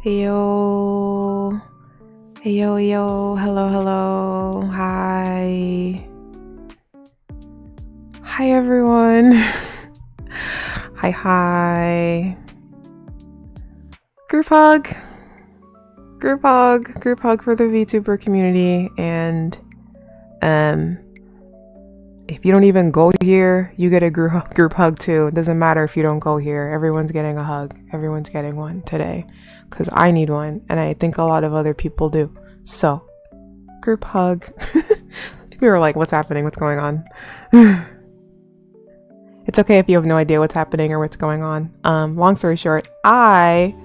Yo, yo, hello, hi everyone. hi. Group hug for the VTuber community. And if you don't even go here, you get a group hug too. It doesn't matter if you don't go here. Everyone's getting a hug. Everyone's getting one today, because I need one, and I think a lot of other people do. So, group hug. People are like, what's happening? What's going on? It's okay if you have no idea what's happening or what's going on. Long story short, I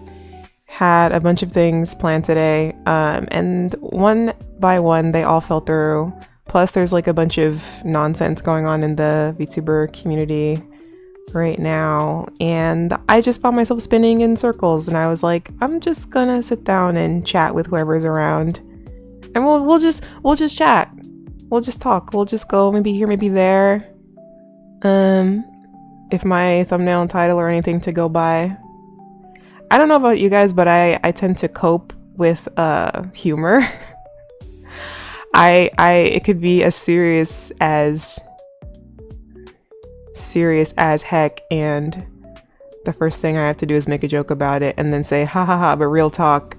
had a bunch of things planned today, and one by one, they all fell through. Plus, there's like a bunch of nonsense going on in the VTuber community right now, and I just found myself spinning in circles, and I was like, I'm just gonna sit down and chat with whoever's around, and we'll just chat. We'll just talk. We'll just go maybe here, maybe there. If my thumbnail and title or anything to go by. I don't know about you guys, but I tend to cope with humor. It could be as serious as heck, and the first thing I have to do is make a joke about it and then say ha ha ha, but real talk,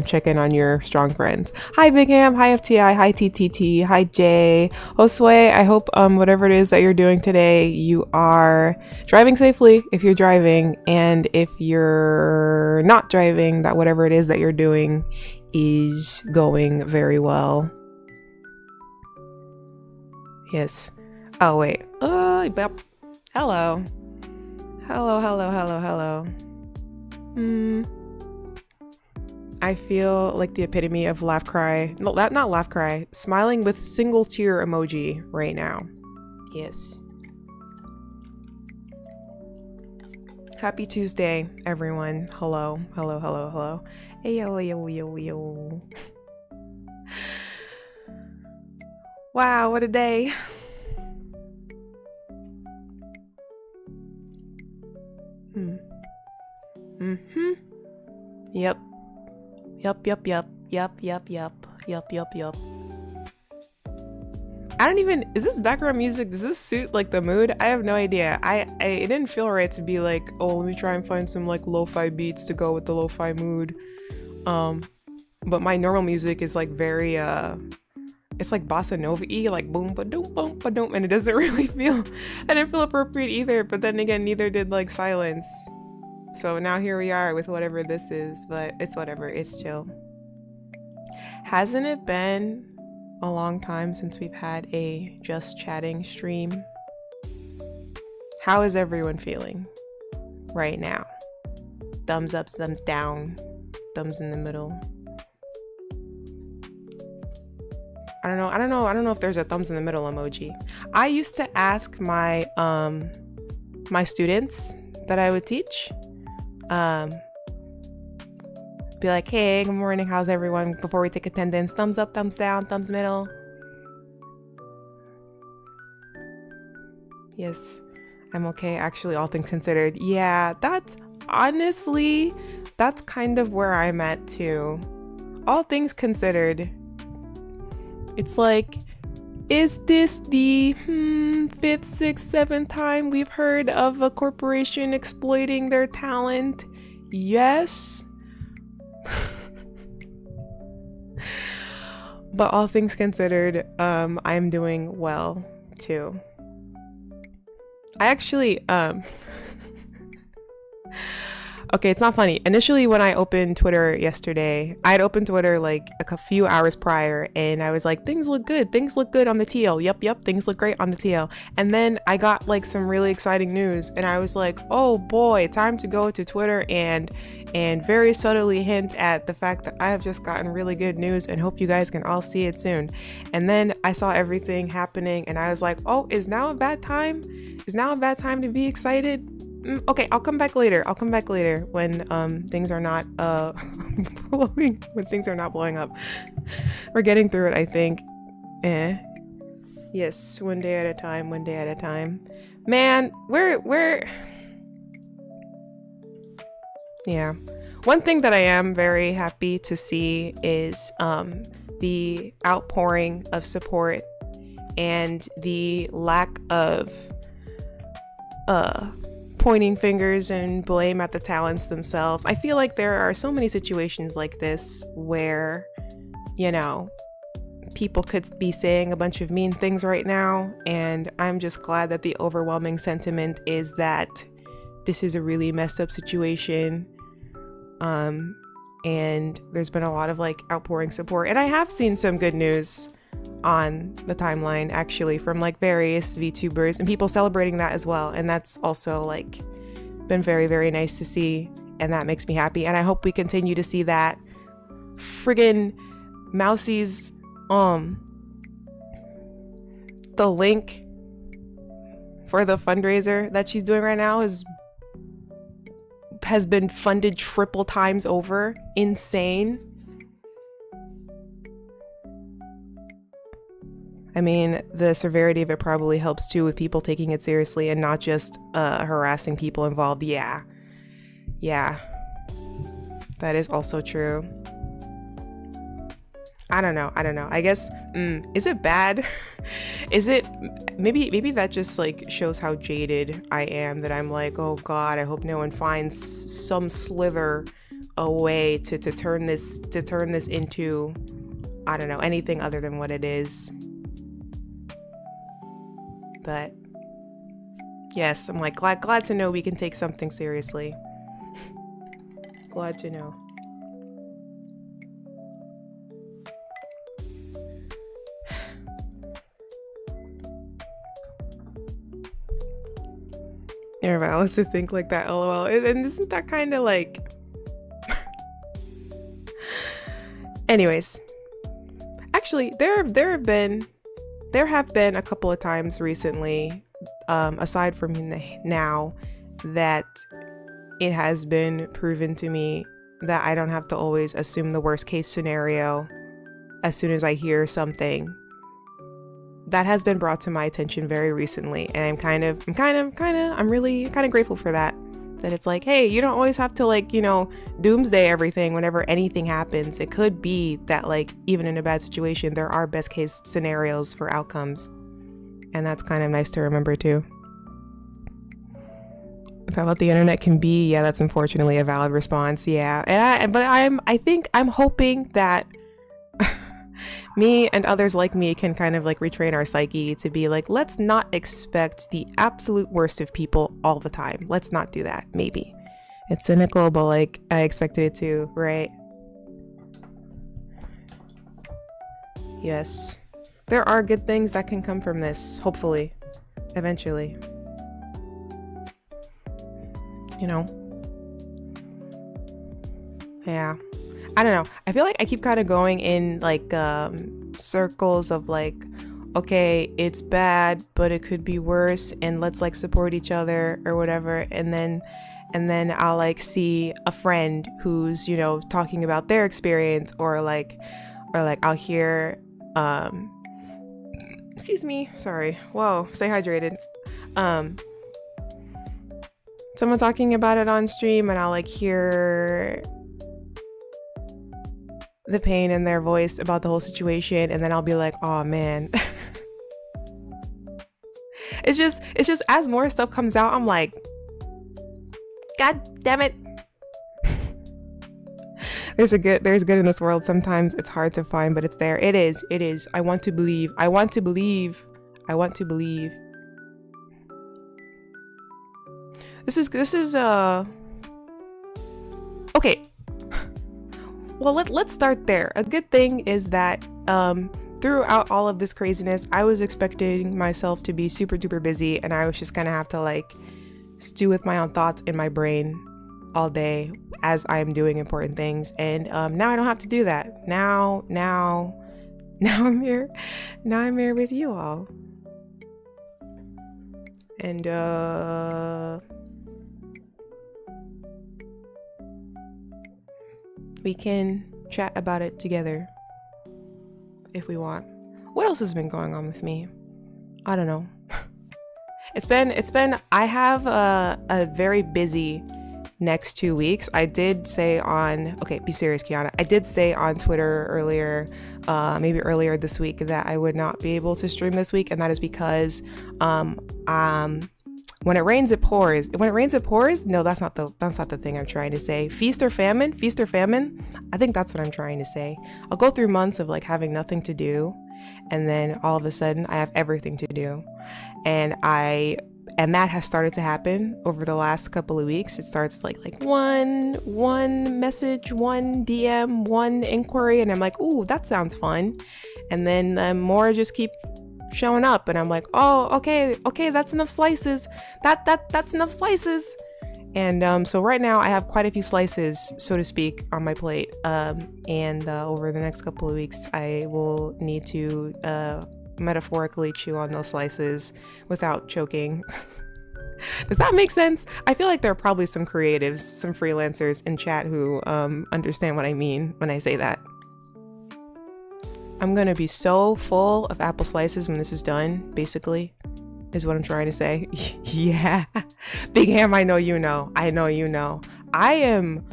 check in on your strong friends. Hi Big Ham, hi FTI, hi TTT, hi Jay, Josue. I hope whatever it is that you're doing today, you are driving safely if you're driving, and if you're not driving, that whatever it is that you're doing is going very well. Yes. Oh wait. Hello. I feel like the epitome of laugh cry. No, not laugh cry. Smiling with single tear emoji right now. Yes. Happy Tuesday, everyone. Hello. Hey yo. Wow, what a day. Yep. I don't even, is this background music, does this suit like the mood? I have no idea. It didn't feel right to be like, oh, let me try and find some like lo-fi beats to go with the lo-fi mood. But my normal music is like very it's like bossa nova-y, like boom ba-doom, and it doesn't really feel, I didn't feel appropriate either, but then again, neither did like silence. So now here we are with whatever this is, but it's whatever, it's chill. Hasn't it been a long time since we've had a just chatting stream? How is everyone feeling right now? Thumbs up, thumbs down, thumbs in the middle. I don't know if there's a thumbs in the middle emoji. I used to ask my my students that I would teach, be like, hey, good morning, how's everyone? Before we take attendance, thumbs up, thumbs down, thumbs middle. Yes, I'm okay, actually, all things considered. Yeah, that's honestly, that's kind of where I'm at too. All things considered. It's like, is this the 5th, 6th, 7th time we've heard of a corporation exploiting their talent? Yes. But all things considered, I'm doing well too. I actually, okay, it's not funny. Initially, when I opened Twitter yesterday, I had opened Twitter like a few hours prior, and I was like, things look good on the TL. Yep, things look great on the TL. And then I got like some really exciting news, and I was like, oh boy, time to go to Twitter and very subtly hint at the fact that I have just gotten really good news and hope you guys can all see it soon. And then I saw everything happening, and I was like, oh, is now a bad time? Is now a bad time to be excited? Okay, I'll come back later when things are not blowing, when things are not blowing up. We're getting through it, I think. Yes, one day at a time. Man, we're One thing that I am very happy to see is the outpouring of support and the lack of pointing fingers and blame at the talents themselves. I feel like there are so many situations like this where, you know, people could be saying a bunch of mean things right now, and I'm just glad that the overwhelming sentiment is that this is a really messed up situation. And there's been a lot of like outpouring support, and I have seen some good news on the timeline actually from like various VTubers and people celebrating that as well, and that's also like been very, very nice to see, and that makes me happy, and I hope we continue to see that. Friggin' Mousie's the link for the fundraiser that she's doing right now has been funded triple times over. Insane. I mean, the severity of it probably helps too with people taking it seriously and not just harassing people involved. Yeah, that is also true. I don't know. I guess, is it bad? Is it, maybe that just like shows how jaded I am, that I'm like, oh God, I hope no one finds some slither a way to turn this into, I don't know, anything other than what it is. But yes, I'm like glad to know we can take something seriously. Glad to know. Everybody wants to think like that, lol. And isn't that kind of like... Anyways. Actually, there have been a couple of times recently, aside from now, that it has been proven to me that I don't have to always assume the worst case scenario as soon as I hear something. That has been brought to my attention very recently, and I'm really kind of grateful for that. That it's like, hey, you don't always have to like, you know, doomsday everything whenever anything happens. It could be that like, even in a bad situation, there are best case scenarios for outcomes. And that's kind of nice to remember too. Is that what the internet can be? Yeah, that's unfortunately a valid response. Yeah, I think I'm hoping that me and others like me can kind of like retrain our psyche to be like, let's not expect the absolute worst of people all the time. Let's not do that. Maybe it's cynical, but like I expected it to, right? Yes, there are good things that can come from this, hopefully, eventually. You know? Yeah. I don't know. I feel like I keep kind of going in like circles of like, okay, it's bad, but it could be worse, and let's like support each other or whatever. And then I'll like see a friend who's, you know, talking about their experience, or like I'll hear excuse me, sorry. Whoa, stay hydrated. Someone talking about it on stream, and I'll like hear the pain in their voice about the whole situation, and then I'll be like, oh man. it's just as more stuff comes out, I'm like, God damn it. There's good in this world. Sometimes it's hard to find, but it's there. It is. I want to believe. This is okay. Well, let's start there. A good thing is that throughout all of this craziness, I was expecting myself to be super duper busy, and I was just gonna have to like stew with my own thoughts in my brain all day as I am doing important things. And now I don't have to do that. Now I'm here. Now I'm here with you all. And we can chat about it together if we want. What else has been going on with me? I don't know. It's been I have a very busy next 2 weeks. I did say on, okay, be serious, kiANNa. I did say on Twitter earlier, maybe earlier this week, that I would not be able to stream this week, and that is because when it rains, it pours. When it rains, it pours. No, that's not the thing I'm trying to say. Feast or famine. Feast or famine. I think that's what I'm trying to say. I'll go through months of like having nothing to do, and then all of a sudden I have everything to do, and that has started to happen over the last couple of weeks. It starts like one message, one DM, one inquiry, and I'm like, ooh, that sounds fun. And then more just keep showing up, and I'm like, oh, okay, that's enough slices. That's enough slices. And so right now I have quite a few slices, so to speak, on my plate. And over the next couple of weeks, I will need to metaphorically chew on those slices without choking. Does that make sense? I feel like there are probably some creatives, some freelancers in chat who understand what I mean when I say that. I'm gonna be so full of apple slices when this is done, basically, is what I'm trying to say. Yeah. Big Ham, I know you know. I know you know. I am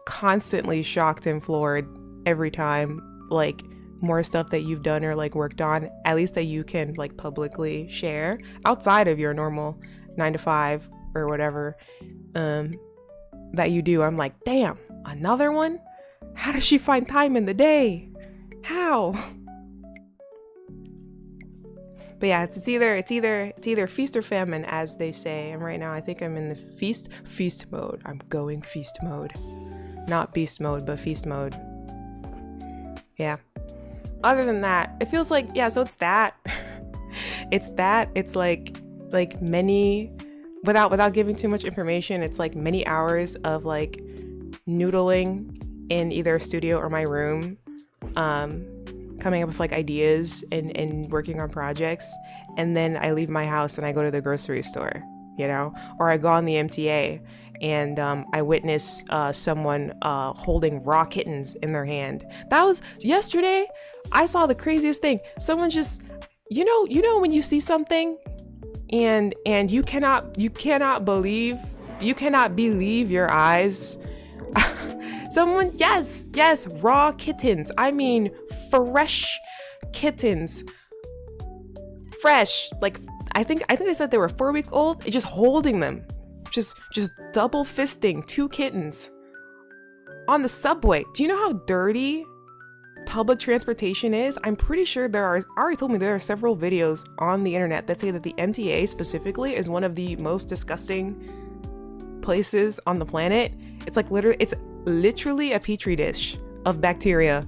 constantly shocked and floored every time, like, more stuff that you've done or like worked on, at least that you can like publicly share outside of your normal 9 to 5 or whatever that you do. I'm like, damn, another one? How does she find time in the day? How? But yeah, it's either feast or famine, as they say. And right now I think I'm in the feast mode. I'm going feast mode. Not beast mode, but feast mode. Yeah. Other than that, it feels like, yeah, so it's that. It's like many, without giving too much information, it's like many hours of like noodling in either a studio or my room, coming up with like ideas and working on projects. And then I leave my house and I go to the grocery store, you know, or I go on the MTA and I witness someone holding raw kittens in their hand. That was yesterday. I saw the craziest thing. Someone just, you know when you see something and you cannot believe your eyes. Someone, yes, raw kittens. I mean, fresh kittens. Fresh, like I think they said they were 4 weeks old. Just holding them, just double fisting 2 kittens on the subway. Do you know how dirty public transportation is? I'm pretty sure Ari told me there are several videos on the internet that say that the MTA specifically is one of the most disgusting places on the planet. It's like literally a petri dish of bacteria.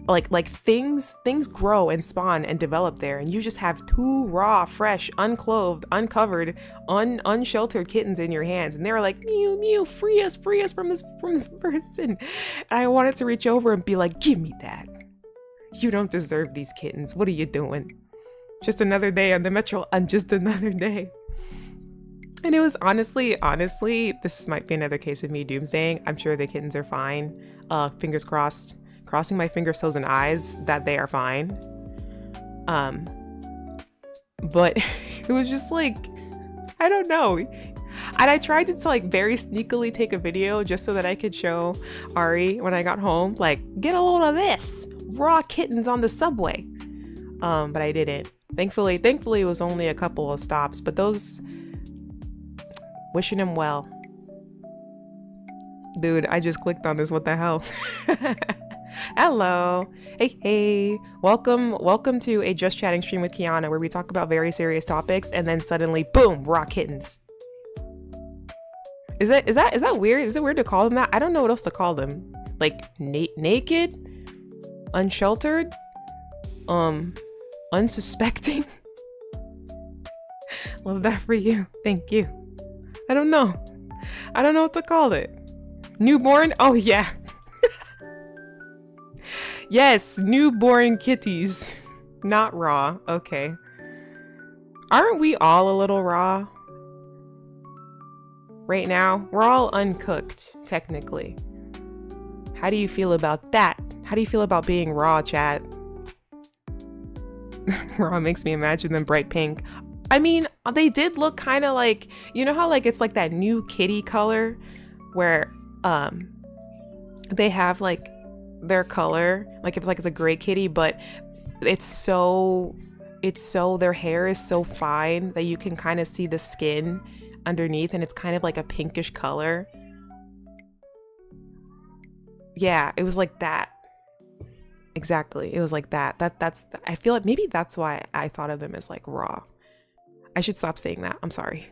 Like things grow and spawn and develop there, and you just have 2 raw, fresh, unclothed, uncovered, unsheltered kittens in your hands, and they're like, mew mew, free us from this person. And I wanted to reach over and be like, give me that. You don't deserve these kittens. What are you doing? Just another day on the metro, and just another day. And it was honestly, this might be another case of me doomsaying. I'm sure the kittens are fine. Fingers crossed. Crossing my fingers, toes, and eyes that they are fine. But it was just like, I don't know. And I tried to like very sneakily take a video just so that I could show Ari when I got home, like, get a load of this, raw kittens on the subway. But I didn't. Thankfully it was only a couple of stops, but those, wishing him well. Dude, I just clicked on this, what the hell? Hello. Hey. Welcome to a Just Chatting stream with kiANNa, where we talk about very serious topics and then suddenly, boom, raw kittens. Is that weird? Is it weird to call them that? I don't know what else to call them. Like naked, unsheltered, unsuspecting. Love that for you. Thank you. I don't know what to call it. Newborn? Oh yeah. Yes, newborn kitties. Not raw. Okay. Aren't we all a little raw? Right now, we're all uncooked, technically. How do you feel about that? How do you feel about being raw, chat? Raw makes me imagine them bright pink. I mean, they did look kind of like, you know how like it's like that new kitty color where they have like their color, like it's a gray kitty, but it's so their hair is so fine that you can kind of see the skin underneath, and it's kind of like a pinkish color. Yeah, it was like that. Exactly. It was like that. That's I feel like maybe that's why I thought of them as like raw. I should stop saying that. I'm sorry.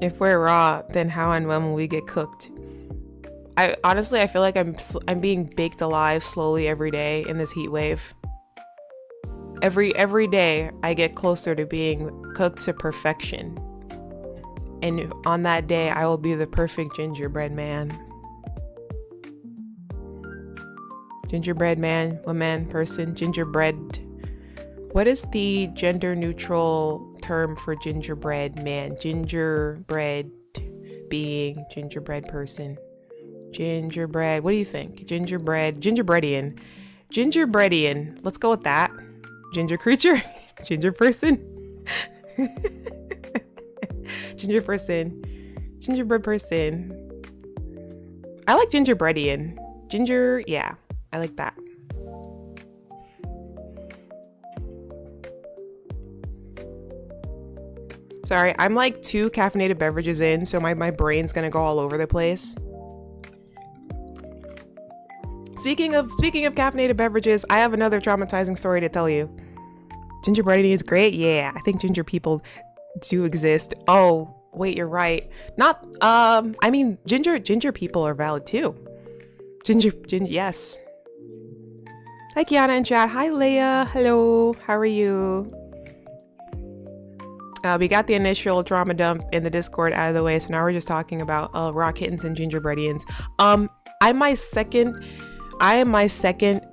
If we're raw, then how and when will we get cooked? I honestly, I feel like I'm being baked alive slowly every day in this heat wave. Every day I get closer to being cooked to perfection. And on that day, I will be the perfect gingerbread man. Gingerbread man, woman, person, gingerbread. What is the gender neutral term for gingerbread man? Gingerbread being, gingerbread person. Gingerbread, what do you think? Gingerbread, gingerbreadian. Gingerbreadian, let's go with that. Ginger creature, ginger person. Ginger person, gingerbread person. I like gingerbreadian. Ginger, yeah, I like that. Sorry, I'm like 2 caffeinated beverages in, so my brain's gonna go all over the place. Speaking of caffeinated beverages, I have another traumatizing story to tell you. Gingerbreading is great. Yeah, I think ginger people do exist. Oh, wait, you're right. Not I mean ginger people are valid too. Ginger, yes. Hi kiANNa in chat. Hi Leia. Hello. How are you? We got the initial trauma dump in the Discord out of the way, so now we're just talking about raw kittens and gingerbreadians. I am my second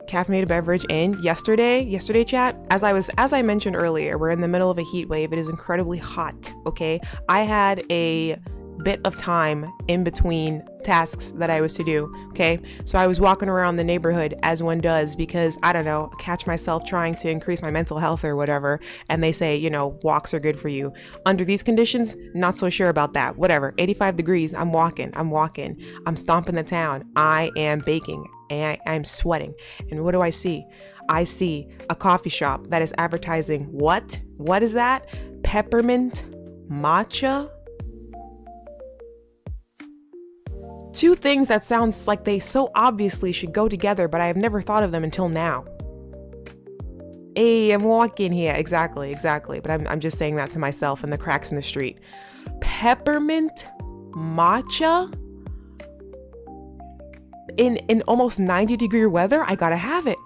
caffeinated beverage in yesterday chat. As I mentioned earlier, we're in the middle of a heat wave. It is incredibly hot. Okay, I had a bit of time in between tasks that I was to do. Okay, so I was walking around the neighborhood as one does, because I don't know, catch myself trying to increase my mental health or whatever, and they say, you know, walks are good for you. Under these conditions, not so sure about that. Whatever, 85 degrees, I'm walking, I'm stomping the town, I am baking, and I'm sweating. And what do I see? I see a coffee shop that is advertising what is that? Peppermint matcha. Two things that sounds like they so obviously should go together, but I have never thought of them until now. Hey, I'm walking here. Exactly. But I'm just saying that to myself in the cracks in the street. Peppermint matcha in almost 90-degree weather. I gotta have it.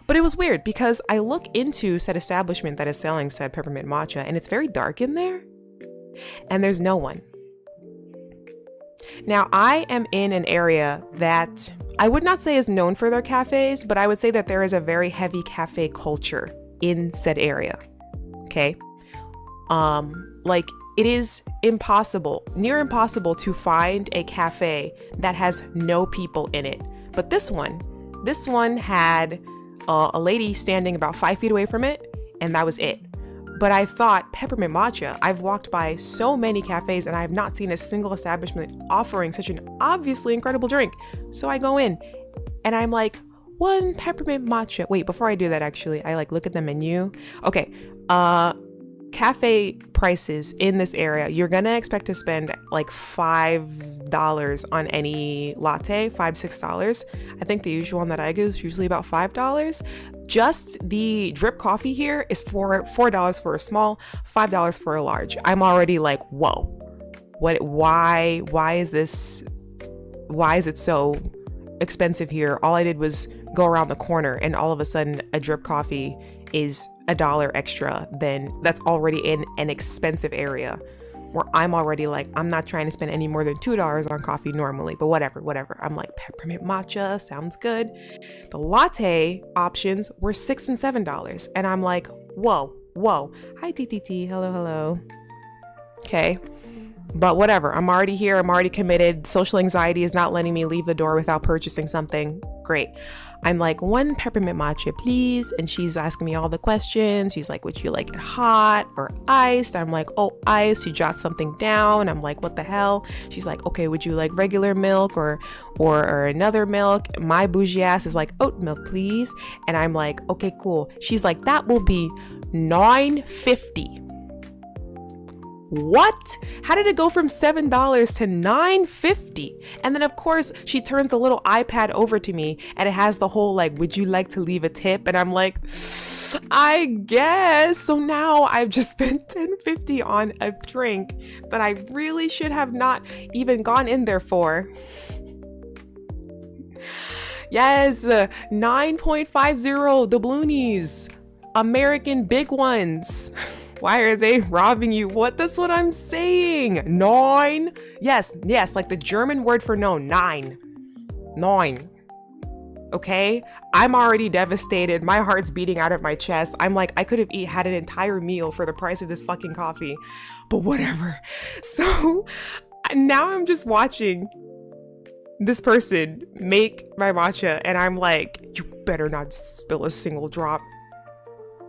But it was weird because I look into said establishment that is selling said peppermint matcha, and it's very dark in there, and there's no one. Now, I am in an area that I would not say is known for their cafes, but I would say that there is a very heavy cafe culture in said area. Okay. Like it is near impossible to find a cafe that has no people in it. But this one had a lady standing about 5 feet away from it, and that was it. But I thought peppermint matcha, I've walked by so many cafes and I have not seen a single establishment offering such an obviously incredible drink. So I go in and I'm like, 1 peppermint matcha. Wait, before I do that, actually, I like look at the menu. Okay. Cafe prices in this area, you're gonna expect to spend like $5 on any latte, $5-6. I think the usual one that I get is usually about $5. Just the drip coffee here is $4 for a small, $5 for a large. I'm already like, whoa, why is it so expensive here? All I did was go around the corner and all of a sudden a drip coffee is $1 extra than that's already in an expensive area where I'm already like, I'm not trying to spend any more than $2 on coffee normally, but whatever. I'm like, peppermint matcha sounds good. The latte options were $6 and $7. And I'm like, whoa. Hi, TTT. Hello. Okay. But whatever. I'm already here. I'm already committed. Social anxiety is not letting me leave the door without purchasing something. Great. I'm like, 1 peppermint matcha, please. And she's asking me all the questions. She's like, would you like it hot or iced? I'm like, oh, iced. She jots something down. I'm like, what the hell? She's like, okay, would you like regular milk or another milk? My bougie ass is like, oat milk, please. And I'm like, okay, cool. She's like, that will be $9.50. What? How did it go from $7 to $9.50? And then of course she turns the little iPad over to me and it has the whole like, would you like to leave a tip? And I'm like, I guess. So now I've just spent $10.50 on a drink that I really should have not even gone in there for. Yes, 9.50 doubloonies, American big ones. Why are they robbing you? That's what I'm saying. 9. Yes, like the German word for no, 9. Okay? I'm already devastated. My heart's beating out of my chest. I'm like, I could have had an entire meal for the price of this fucking coffee. But whatever. So now I'm just watching this person make my matcha and I'm like, you better not spill a single drop.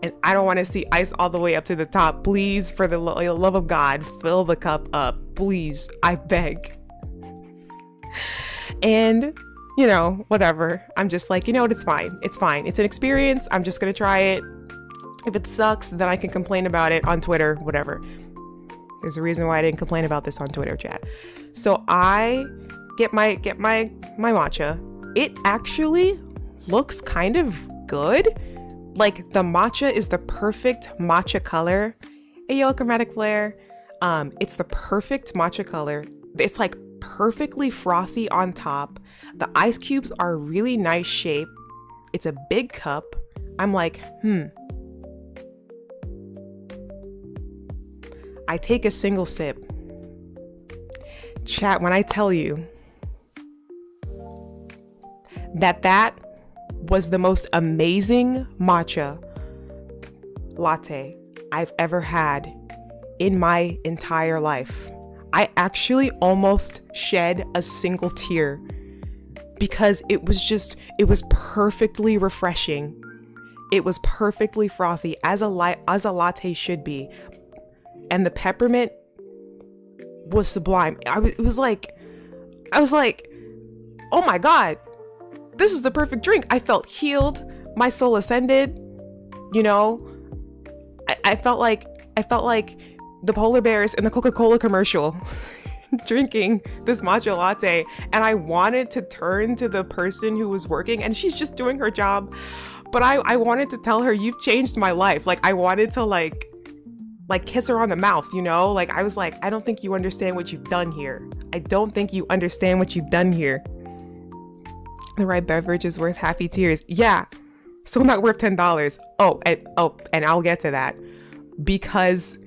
And I don't want to see ice all the way up to the top. Please, for the love of God, fill the cup up. Please, I beg. And, you know, whatever. I'm just like, you know what? It's fine. It's fine. It's an experience. I'm just going to try it. If it sucks, then I can complain about it on Twitter, whatever. There's a reason why I didn't complain about this on Twitter, chat. So I get my matcha. It actually looks kind of good. Like the matcha is the perfect matcha color. Hey, yo, chromatic flare. It's the perfect matcha color. It's like perfectly frothy on top. The ice cubes are really nice shape. It's a big cup. I'm like, I take a single sip. Chat, when I tell you that was the most amazing matcha latte I've ever had in my entire life. I actually almost shed a single tear because it was perfectly refreshing. It was perfectly frothy as a latte should be. And the peppermint was sublime. I was like, oh my God, this is the perfect drink. I felt healed. My soul ascended. You know, I felt like the polar bears in the Coca-Cola commercial drinking this matcha latte. And I wanted to turn to the person who was working, and she's just doing her job. But I wanted to tell her, you've changed my life. Like I wanted to like kiss her on the mouth, you know? Like I was like, I don't think you understand what you've done here. I don't think you understand what you've done here. The right beverage is worth happy tears. Yeah, still not worth $10. And I'll get to that because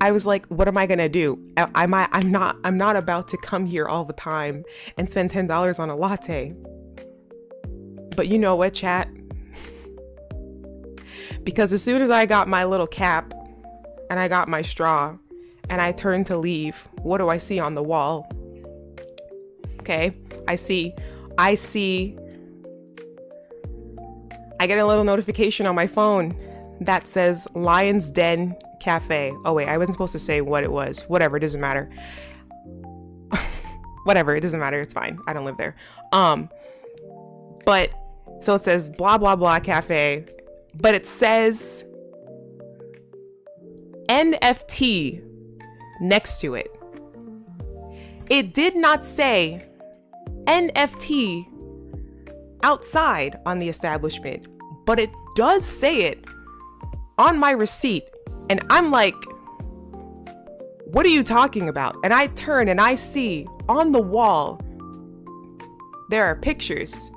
I was like, what am I gonna do? I'm not about to come here all the time and spend $10 on a latte. But you know what, chat? Because as soon as I got my little cap and I got my straw and I turned to leave, what do I see on the wall? Okay, I get a little notification on my phone that says Lion's Den Cafe. Oh wait, I wasn't supposed to say what it was. Whatever, it doesn't matter. Whatever, it doesn't matter. It's fine. I don't live there. But so it says blah blah blah cafe, but it says NFT next to it. It did not say NFT outside on the establishment, but it does say it on my receipt. And I'm like, what are you talking about? And I turn and I see on the wall, there are pictures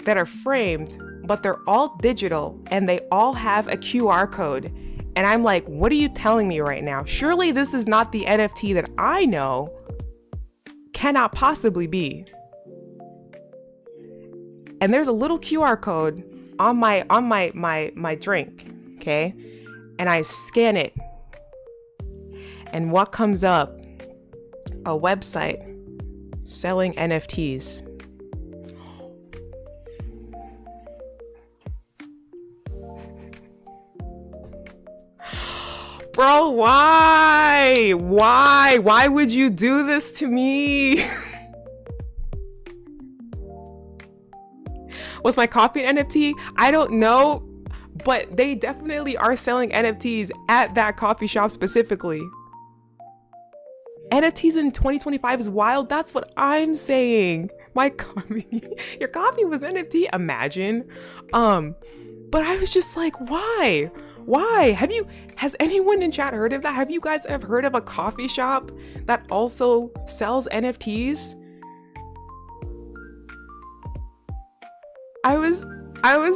that are framed, but they're all digital and they all have a QR code. And I'm like, what are you telling me right now? Surely this is not the NFT that I know. Cannot possibly be. And there's a little QR code on my drink, okay? And I scan it. And what comes up? A website selling NFTs. Bro, why would you do this to me? Was my coffee an NFT? I don't know, but they definitely are selling NFTs at that coffee shop specifically. NFTs in 2025 is wild. That's what I'm saying. My coffee, your coffee was NFT. Imagine. But I was just like, why? Has anyone in chat heard of that? Have you guys ever heard of a coffee shop that also sells NFTs? I was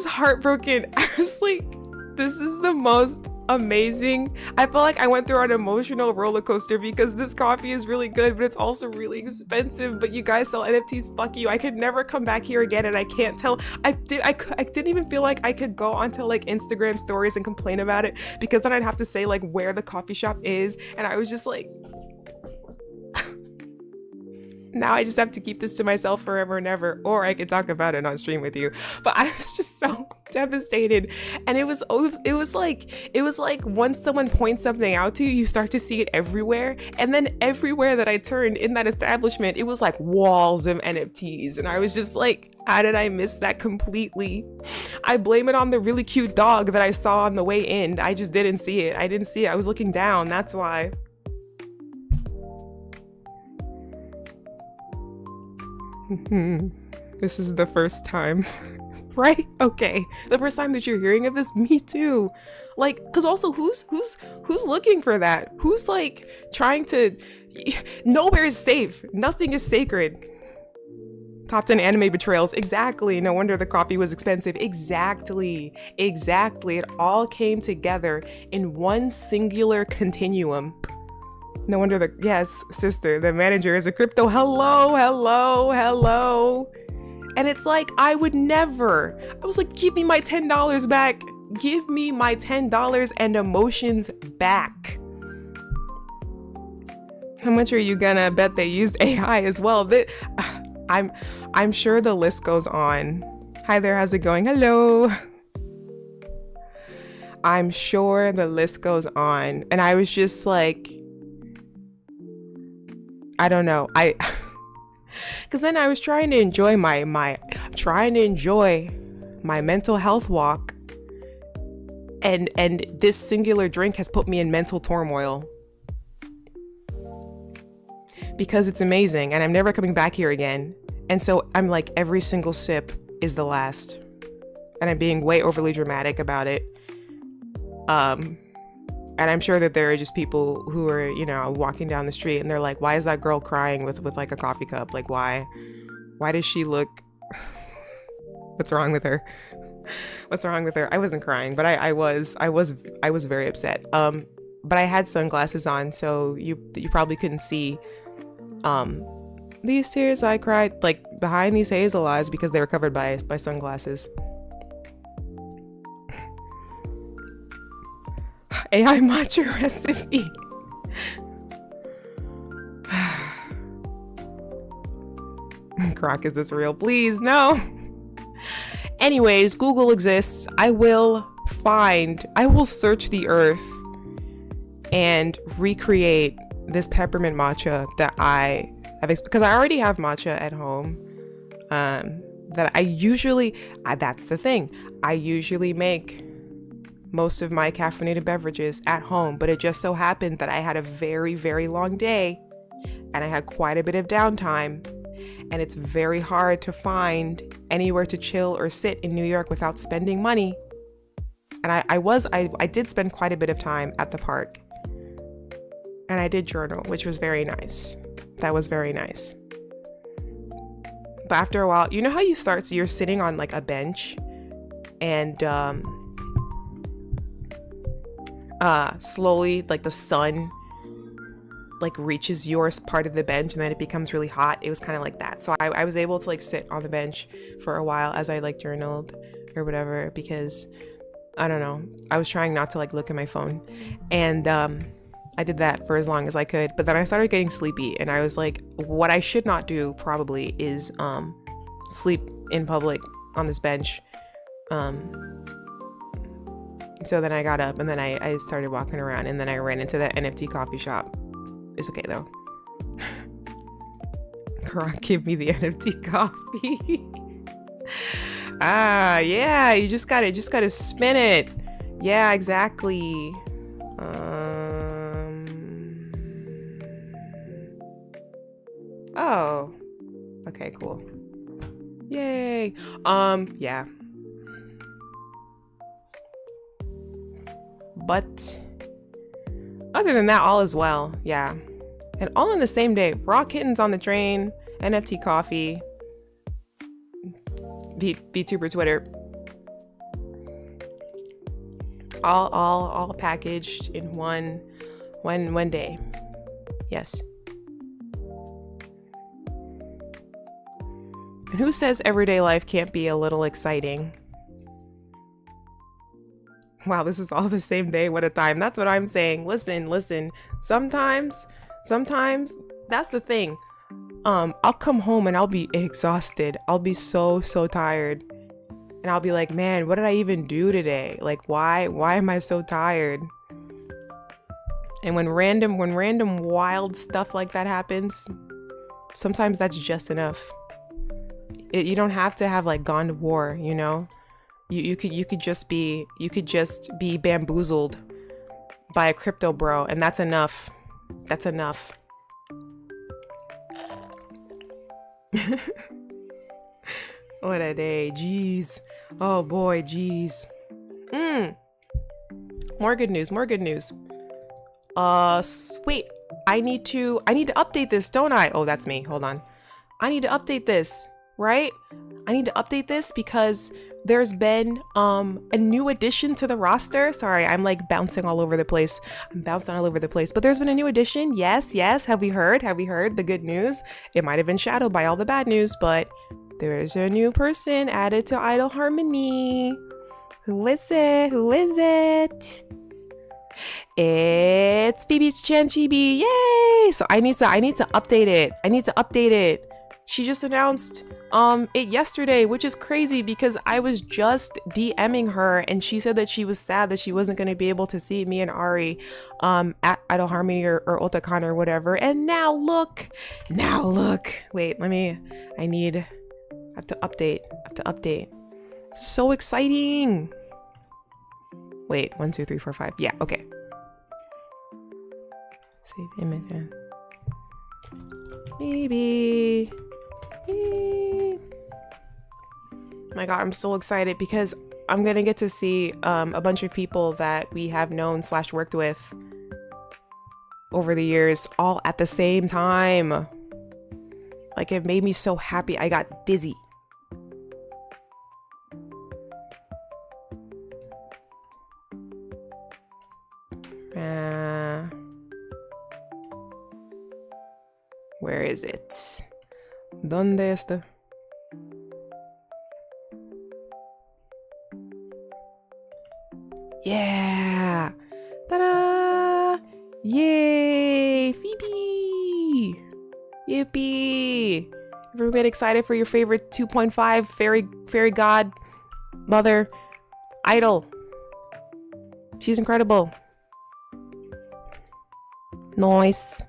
heartbroken. I was like, this is the most amazing. I felt like I went through an emotional roller coaster because this coffee is really good, but it's also really expensive. But you guys sell NFTs, fuck you. I could never come back here again, and I can't tell. I didn't even feel like I could go onto like Instagram stories and complain about it, because then I'd have to say like where the coffee shop is, and I was just like, now I just have to keep this to myself forever and ever, or I could talk about it on stream with you. But I was just so devastated. And it was like once someone points something out to you, you start to see it everywhere. And then everywhere that I turned in that establishment, it was like walls of NFTs. And I was just like, how did I miss that completely? I blame it on the really cute dog that I saw on the way in. I just didn't see it. I was looking down. That's why. This is the first time, right? Okay, the first time that you're hearing of this. Me too. Like, because also who's looking for that? Who's like trying to? Nowhere is safe. Nothing is sacred. Top 10 anime betrayals. Exactly. No wonder the coffee was expensive. Exactly. It all came together in one singular continuum. No wonder yes, sister, the manager is a crypto. Hello. And it's like, I would never. I was like, give me my $10 back. Give me my $10 and emotions back. How much are you gonna bet they used AI as well? I'm sure the list goes on. Hi there, how's it going? Hello. I'm sure the list goes on. And I was just like, I don't know. Because then I was trying to enjoy my mental health walk, and this singular drink has put me in mental turmoil because it's amazing and I'm never coming back here again. And so I'm like, every single sip is the last, and I'm being way overly dramatic about it. And I'm sure that there are just people who are, walking down the street and they're like, why is that girl crying with like a coffee cup? Like, why does she look, what's wrong with her? I wasn't crying, but I was very upset. But I had sunglasses on, so you probably couldn't see, these tears I cried like behind these hazel eyes because they were covered by sunglasses. AI matcha recipe. Croc, is this real? Please, no. Anyways, Google exists. I will search the earth and recreate this peppermint matcha that I have, because I already have matcha at home. That I usually, that's the thing. I usually make most of my caffeinated beverages at home, but it just so happened that I had a very, very long day and I had quite a bit of downtime, and it's very hard to find anywhere to chill or sit in New York without spending money. And I did spend quite a bit of time at the park, and I did journal, which was very nice. That was very nice. But after a while, you know how so you're sitting on like a bench, and slowly like the sun like reaches your part of the bench and then it becomes really hot. It was kind of like that. So I was able to like sit on the bench for a while as I like journaled or whatever, because I don't know, I was trying not to like look at my phone, and I did that for as long as I could. But then I started getting sleepy, and I was like, what I should not do probably is sleep in public on this bench, So then I got up and then I started walking around, and then I ran into that NFT coffee shop. It's okay though. Karan, give me the NFT coffee. Yeah, you just gotta spin it. Yeah, exactly. Oh, okay, cool. Yay. Yeah. But other than that, all is well. Yeah. And all in the same day. Raw kittens on the train, NFT coffee, VTuber Twitter. All packaged in one day. Yes. And who says everyday life can't be a little exciting? Wow, this is all the same day. What a time. That's what I'm saying. Listen. Sometimes that's the thing. I'll come home and I'll be exhausted. I'll be so tired. And I'll be like, man, what did I even do today? Like, why am I so tired? And when random wild stuff like that happens, sometimes that's just enough. You don't have to have like gone to war, you know? You could just be bamboozled by a crypto bro, and that's enough. That's enough. What a day. Jeez. Oh boy, jeez. More good news. Wait, I need to update this, don't I? Oh, that's me. Hold on. I need to update this, right? I need to update this because there's been a new addition to the roster. Sorry, I'm like bouncing all over the place. But there's been a new addition. Yes. Have we heard the good news? It might have been shadowed by all the bad news, but there is a new person added to Idol Harmony. Who is it? It's Phoebe Chan Chibi. Yay! So I need to update it. She just announced it yesterday, which is crazy because I was just DMing her and she said that she was sad that she wasn't going to be able to see me and Ari at Idol Harmony or Otakon or whatever. And now look. Wait, I have to update. So exciting. Wait, 1, 2, 3, 4, 5. Yeah, okay. Save image. Maybe. My god, I'm so excited because I'm gonna get to see a bunch of people that we have known / worked with over the years all at the same time. Like, it made me so happy. I got dizzy. Where is it? ¿Dónde está? Yeah! Ta-da! Yay! Phoebe! Yippee! Everyone get excited for your favorite 2.5 fairy god mother idol. She's incredible. Nice.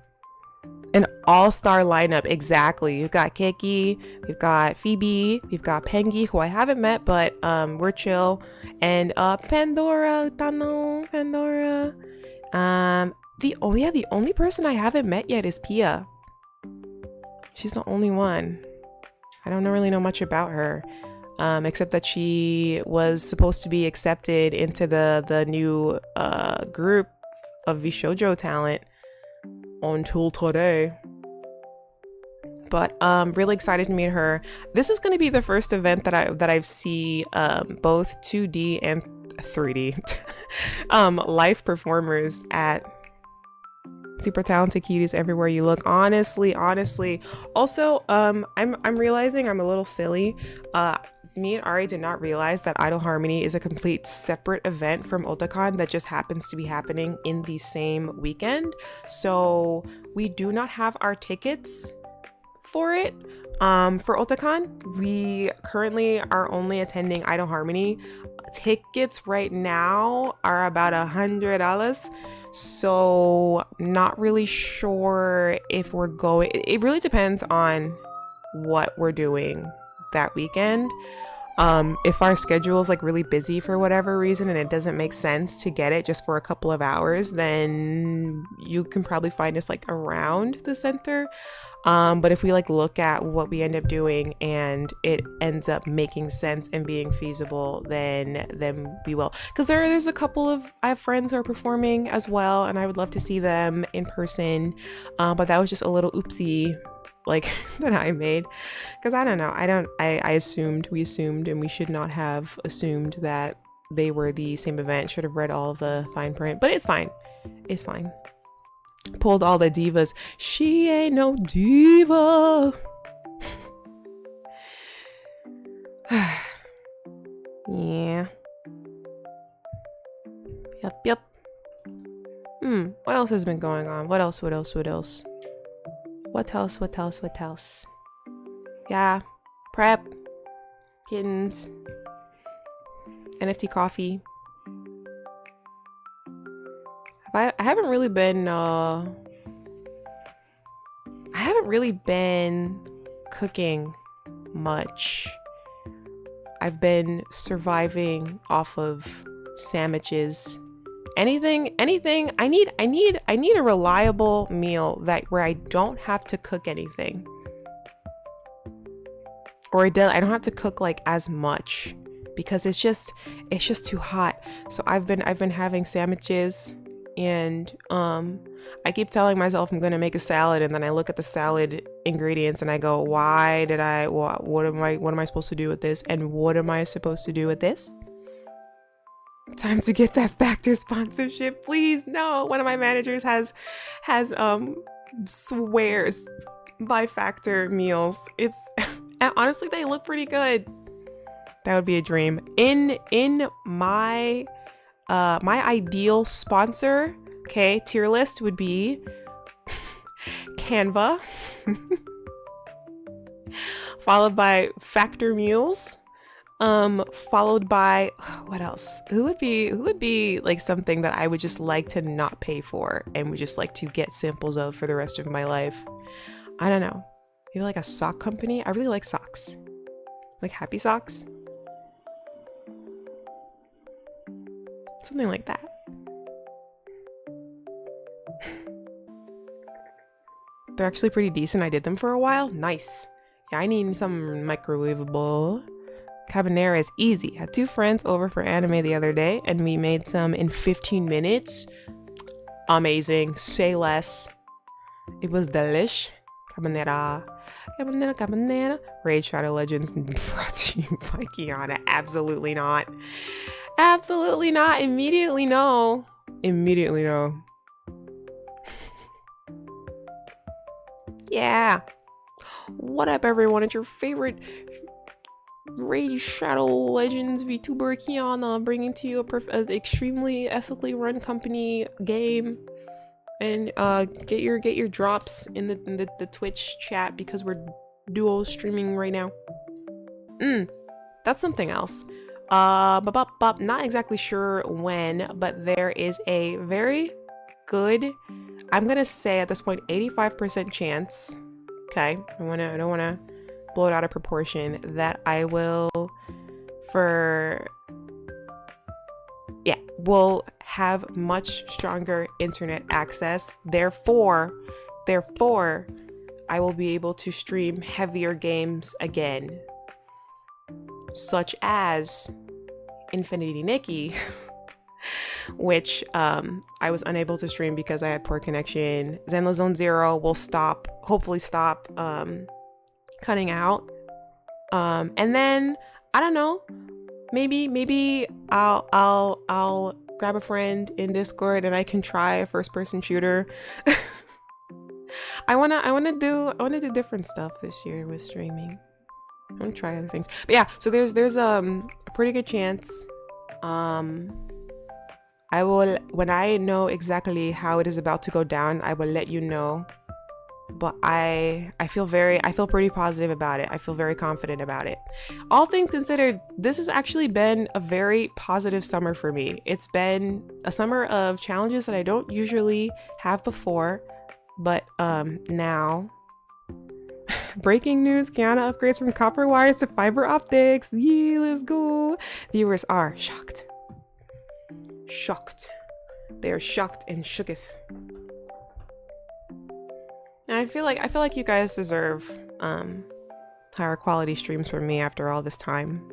An all-star lineup, exactly. You've got Keki, we've got Phoebe, we've got Pengi, who I haven't met, but we're chill, and Pandora. The only person I haven't met yet is Pia. She's the only one. I don't really know much about her, except that she was supposed to be accepted into the new group of Vishoujo talent until today. But really excited to meet her. This is going to be the first event that I've seen both 2D and 3D live performers at. Super talented cuties everywhere you look. Honestly. Also, I'm realizing I'm a little silly. Me and Ari did not realize that Idol Harmony is a complete separate event from Otakon that just happens to be happening in the same weekend. So we do not have our tickets for it. For Otakon, we currently are only attending Idol Harmony. Tickets right now are about $100. So not really sure if we're going. It really depends on what we're doing that weekend. If our schedule is like really busy for whatever reason and it doesn't make sense to get it just for a couple of hours, then you can probably find us like around the center. But if we like look at what we end up doing and it ends up making sense and being feasible, then we will. Because there's a couple of, I have friends who are performing as well, and I would love to see them in person. But that was just a little oopsie like that I made, because I don't know, we assumed, and we should not have assumed that they were the same event. Should have read all the fine print, but it's fine. Pulled all the divas. She ain't no diva. Yeah. Yep. What else has been going on? What else? Yeah, prep, kittens, NFT coffee. I haven't really been cooking much. I've been surviving off of sandwiches. Anything. I need a reliable meal where I don't have to cook anything, or I don't have to cook like as much, because it's just too hot. So I've been having sandwiches, and I keep telling myself I'm gonna make a salad, and then I look at the salad ingredients and I go, what am I supposed to do with this, and what am I supposed to do with this? Time to get that Factor sponsorship, please. No, one of my managers has swears by Factor meals. It's and honestly, they look pretty good. That would be a dream. In my my ideal sponsor, okay, tier list would be Canva, followed by Factor meals, followed by what else? Who would be like something that I would just like to not pay for and would just like to get samples of for the rest of my life? I don't know. Maybe like a sock company. I really like socks, like Happy Socks, something like that. They're actually pretty decent. I did them for a while. Nice. Yeah, I need some microwavable. Carbonara is easy. Had 2 friends over for anime the other day, and we made some in 15 minutes. Amazing. Say less. It was delish. Carbonara. Raid Shadow Legends brought to you by kiANNa. Absolutely not. Absolutely not. Immediately no. Yeah. What up, everyone? It's your favorite Raid Shadow Legends VTuber kiANNa, bringing to you an extremely ethically run company game. And get your drops in the Twitch chat, because we're duo streaming right now. That's something else. Not exactly sure when, but there is a very good, I'm gonna say at this point 85% chance, okay, I don't wanna blow it out of proportion, that I will will have much stronger internet access. Therefore I will be able to stream heavier games again, such as Infinity Nikki, which I was unable to stream because I had poor connection. Zenless Zone Zero will hopefully stop cutting out. And then I don't know, maybe I'll grab a friend in Discord and I can try a first-person shooter. I wanna do different stuff this year with streaming. I want to try other things. But yeah, so there's a pretty good chance I will, when I know exactly how it is about to go down, I will let you know but I feel pretty positive about it. I feel very confident about it. All things considered, this has actually been a very positive summer for me. It's been a summer of challenges that I don't usually have before, but now. Breaking news, kiANNa upgrades from copper wires to fiber optics. Yeah, let's go. Viewers are shocked. Shocked. They are shocked and shooketh. And I feel like you guys deserve higher quality streams from me after all this time.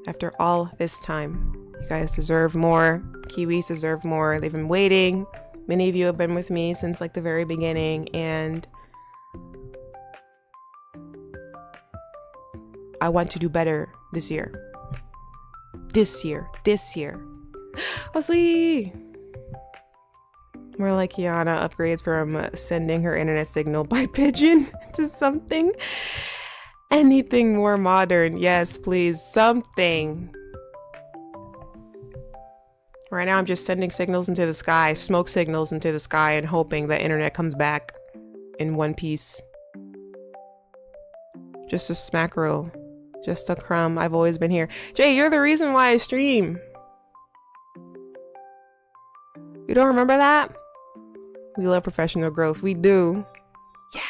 After all this time, you guys deserve more. Kiwis deserve more. They've been waiting. Many of you have been with me since like the very beginning, and I want to do better this year. This year. Oh, sweet. More like kiANNa upgrades from sending her internet signal by pigeon to something. Anything more modern. Yes, please. Something. Right now I'm just sending signals into the sky, smoke signals into the sky, and hoping the internet comes back in one piece. Just a smackerel. Just a crumb. I've always been here. Jay, you're the reason why I stream. You don't remember that? We love professional growth. We do. Yeah.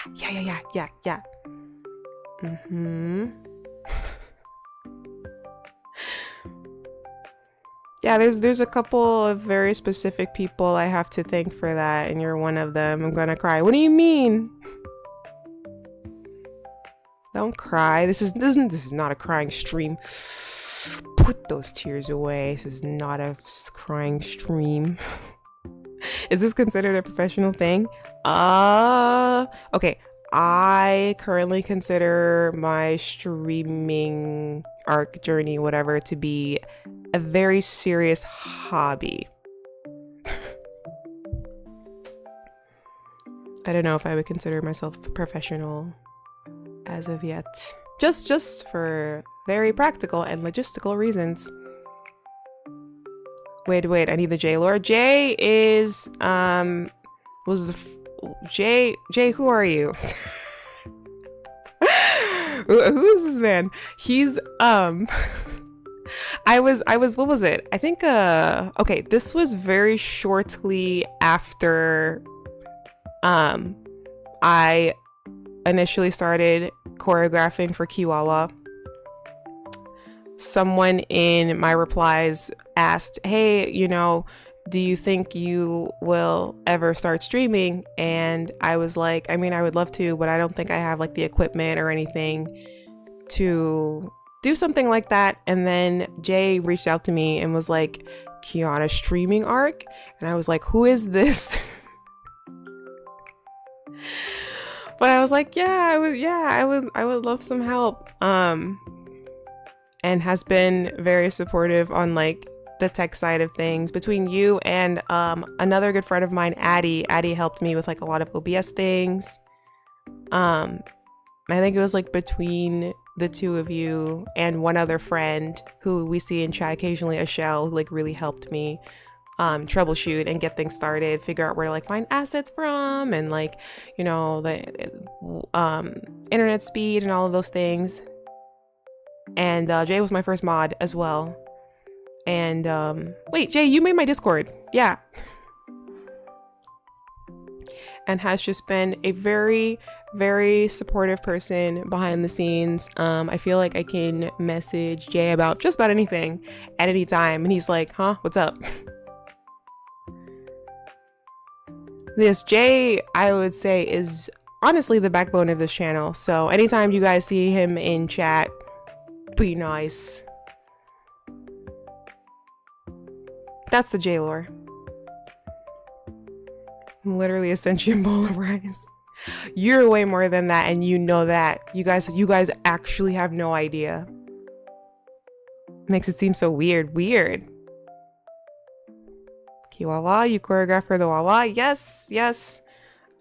Yeah, there's a couple of very specific people I have to thank for that, and you're one of them. I'm gonna cry. What do you mean? Don't cry. This is not a crying stream. Put those tears away. This is not a crying stream. Is this considered a professional thing? Okay. I currently consider my streaming arc, journey, whatever, to be a very serious hobby. I don't know if I would consider myself professional as of yet. Just for very practical and logistical reasons. Wait, I need the J lore. J is Jay, who are you? Who is this man? He's I was what was it? I think okay, this was very shortly after I initially started choreographing for kiANNa. Someone in my replies asked, "Hey, do you think you will ever start streaming?" And I was like, I mean, I would love to, but I don't think I have like the equipment or anything to do something like that. And then Jay reached out to me and was like, kiANNa streaming arc? And I was like, who is this? But I was like, I would love some help. And has been very supportive on like the tech side of things. Between you and another good friend of mine, Addie helped me with like a lot of OBS things. I think it was like between the two of you and one other friend who we see in chat occasionally, Ashell, who like really helped me troubleshoot and get things started, figure out where to like find assets from, and like the internet speed and all of those things. And Jay was my first mod as well. And wait, Jay, you made my Discord. Yeah. And has just been a very, very supportive person behind the scenes. I feel like I can message Jay about just about anything at any time, and he's like, huh, what's up? Yes, Jay, I would say, is honestly the backbone of this channel. So anytime you guys see him in chat, be nice. That's the J lore. I'm literally a sentient bowl of rice. You're way more than that, and you know that. You guys actually have no idea. Makes it seem so weird. kiANNa, you choreographed for the Wawa? Yes.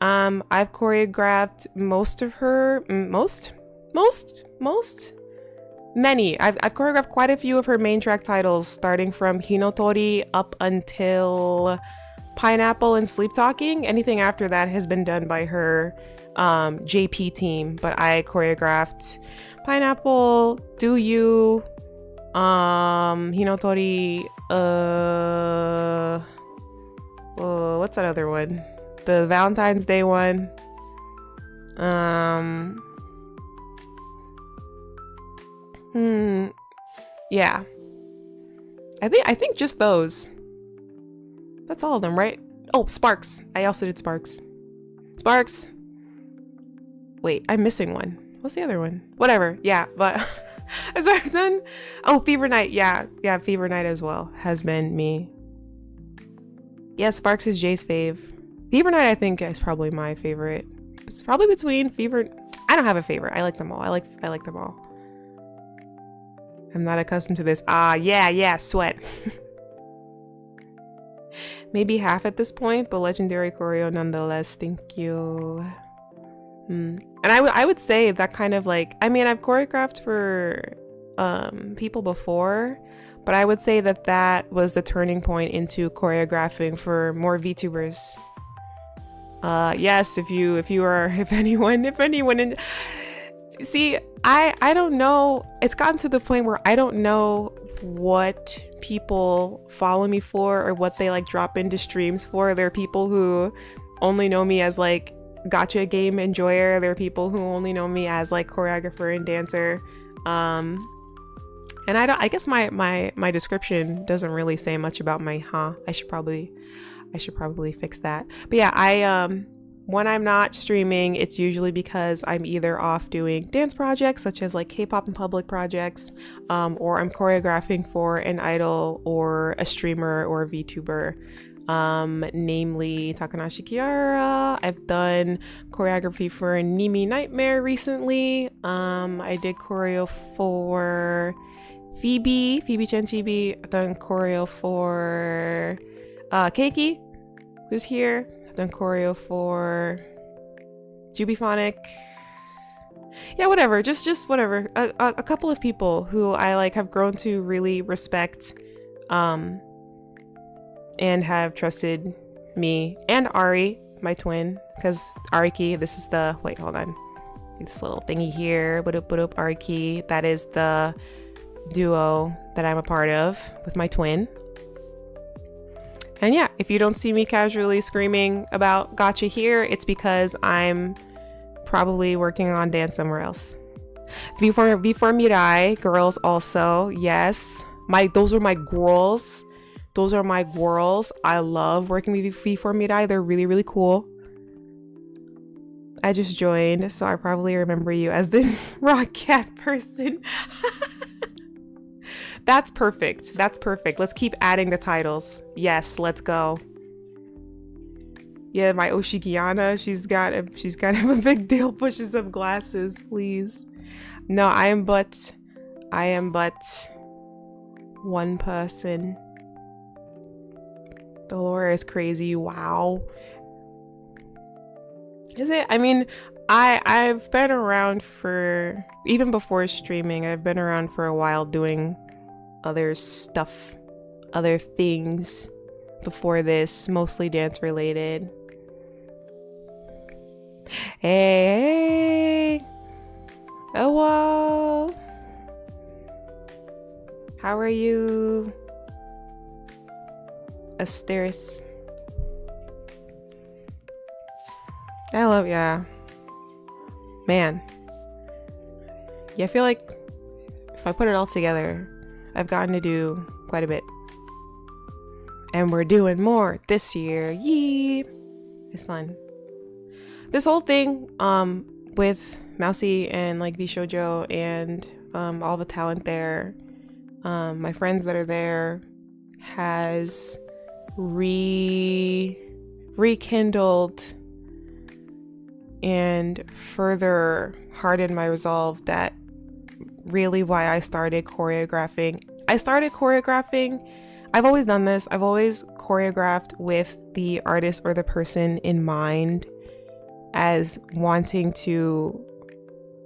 I've choreographed most of her. Many. I've choreographed quite a few of her main track titles, starting from Hinotori up until Pineapple and Sleep Talking. Anything after that has been done by her JP team, but I choreographed Pineapple, Do You, Hinotori, what's that other one? The Valentine's Day one. Yeah. I think just those. That's all of them, right? Oh, Sparks. I also did Sparks. Sparks. Wait, I'm missing one. What's the other one? Whatever. Yeah, but as I've done. Oh, Fever Night. Yeah, Fever Night as well has been me. Yeah, Sparks is Jay's fave. Fever Night, I think, is probably my favorite. It's probably between Fever. I don't have a favorite. I like them all. I like them all. I'm not accustomed to this. Yeah, sweat. Maybe half at this point, but legendary choreo nonetheless. Thank you. And I would say that kind of like, I mean, I've choreographed for people before, but I would say that was the turning point into choreographing for more VTubers. Yes, if anyone see, I don't know. It's gotten to the point where I don't know what people follow me for or what they like drop into streams for. There are people who only know me as like gotcha game enjoyer. There are people who only know me as like choreographer and dancer. And I guess my description doesn't really say much about my I should probably fix that. But yeah, when I'm not streaming, it's usually because I'm either off doing dance projects such as like K-pop in public projects, or I'm choreographing for an idol or a streamer or a VTuber, namely Takanashi Kiara. I've done choreography for Nimi Nightmare recently. I did choreo for Phoebe Chen Chibi. I've done choreo for Keiki, who's here. I've done choreo for Jubiphonic. Yeah, whatever. Just whatever. A couple of people who I like have grown to really respect, and have trusted me and Ari, my twin, because Ariki, this is the hold on. This little thingy here. Ariki. That is the duo that I'm a part of with my twin. And yeah, if you don't see me casually screaming about gotcha here, it's because I'm probably working on dance somewhere else. V4 Mirai girls also, yes. Those are my girls. Those are my girls. I love working with V4 Mirai. They're really, really cool. I just joined, so I probably remember you as the rock cat person. That's perfect. That's perfect. Let's keep adding the titles. Yes, let's go. Yeah, my Oshi kiANNa, she's kind of a big deal. Pushes up glasses, please. No, I am but one person. The lore is crazy. Wow. Is it? I mean, I've been around for, even before streaming, I've been around for a while doing other stuff, other things before this, mostly dance related. Hey. Hello. How are you? Asteris. Yeah. Man. Yeah, I feel like if I put it all together, I've gotten to do quite a bit. And we're doing more this year. Yee! It's fun. This whole thing with Mousy and like Bishoujo and all the talent there, my friends that are there, has rekindled and further hardened my resolve that really why I started choreographing. I've always done this. I've always choreographed with the artist or the person in mind, as wanting to,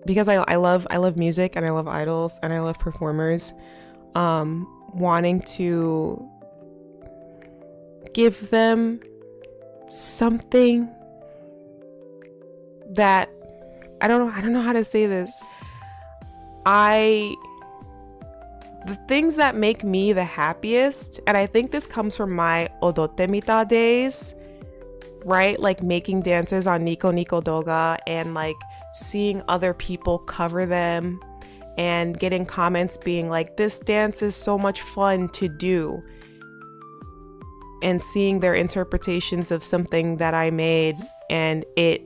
because I love music and I love idols and I love performers, wanting to give them something that I don't know how to say this. The things that make me the happiest, and I think this comes from my odotemita days, right? Like making dances on Nico Nico Doga and like seeing other people cover them and getting comments being like, this dance is so much fun to do, and seeing their interpretations of something that I made and it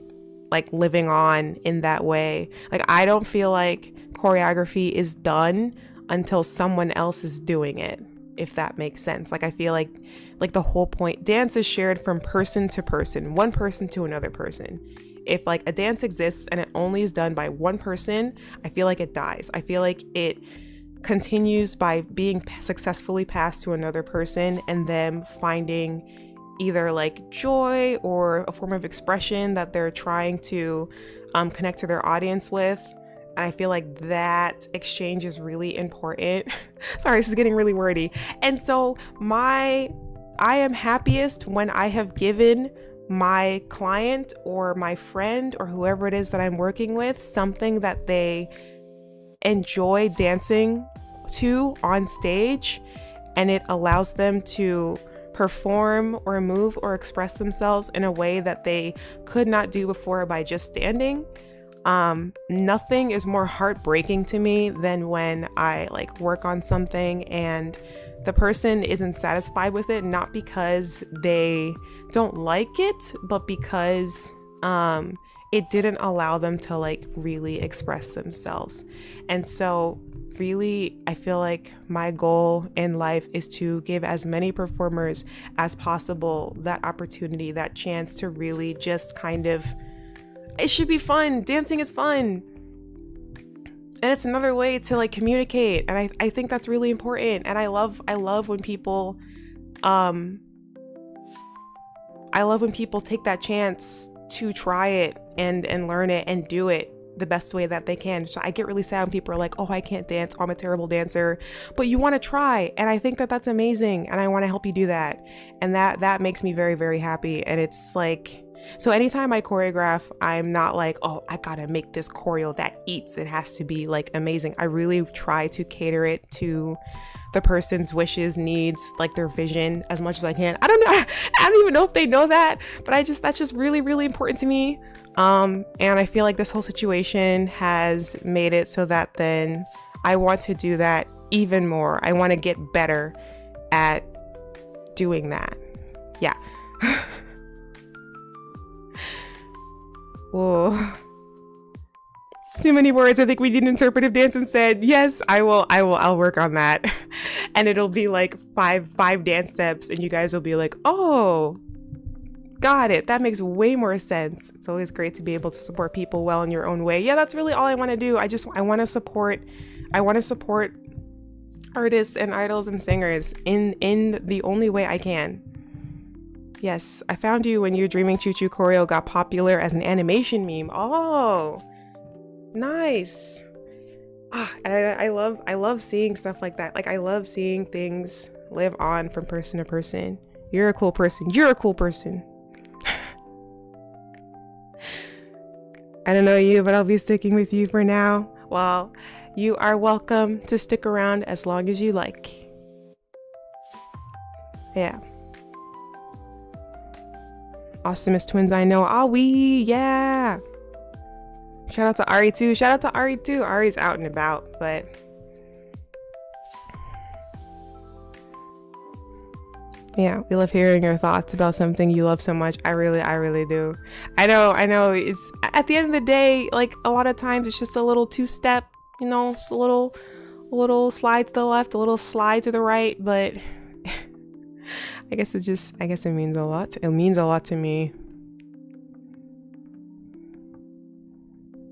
like living on in that way. Like, I don't feel like choreography is done until someone else is doing it, if that makes sense. Like, I feel like the whole point, dance is shared from person to person, one person to another person. If like a dance exists and it only is done by one person, I feel like it dies. I feel like it continues by being successfully passed to another person and them finding either like joy or a form of expression that they're trying to connect to their audience with. And I feel like that exchange is really important. Sorry, this is getting really wordy. And so I am happiest when I have given my client or my friend or whoever it is that I'm working with something that they enjoy dancing to on stage, and it allows them to perform or move or express themselves in a way that they could not do before by just standing. Nothing is more heartbreaking to me than when I like work on something and the person isn't satisfied with it, not because they don't like it, but because it didn't allow them to like really express themselves. And so really, I feel like my goal in life is to give as many performers as possible that opportunity, that chance to really just kind of, it should be fun. Dancing is fun. And it's another way to like communicate. And I think that's really important. And I love when people take that chance to try it and learn it and do it the best way that they can. So I get really sad when people are like, oh, I can't dance, I'm a terrible dancer, but you want to try. And I think that that's amazing. And I want to help you do that. And that makes me very, very happy. And it's like, so anytime I choreograph, I'm not like, oh, I gotta make this choreo that eats. It has to be like amazing. I really try to cater it to the person's wishes, needs, like their vision as much as I can. I don't know. I don't even know if they know that, but that's just really, really important to me. And I feel like this whole situation has made it so that then I want to do that even more. I want to get better at doing that. Yeah. Whoa. Too many words. I think we did interpretive dance and said, yes, I'll work on that. And it'll be like five dance steps and you guys will be like, oh, got it. That makes way more sense. It's always great to be able to support people well in your own way. Yeah, that's really all I want to do. I want to support artists and idols and singers in the only way I can. Yes, I found you when your Dreaming Choo Choo choreo got popular as an animation meme. Oh, nice. And I love seeing stuff like that. Like, I love seeing things live on from person to person. You're a cool person. You're a cool person. I don't know you, but I'll be sticking with you for now. Well, you are welcome to stick around as long as you like. Yeah. Awesomest twins I know. Ah, yeah. Shout out to Ari too. Ari's out and about, but yeah, we love hearing your thoughts about something you love so much. I really do. I know. It's at the end of the day, like a lot of times it's just a little two-step, just a little slide to the left, a little slide to the right, but I guess it means a lot. It means a lot to me.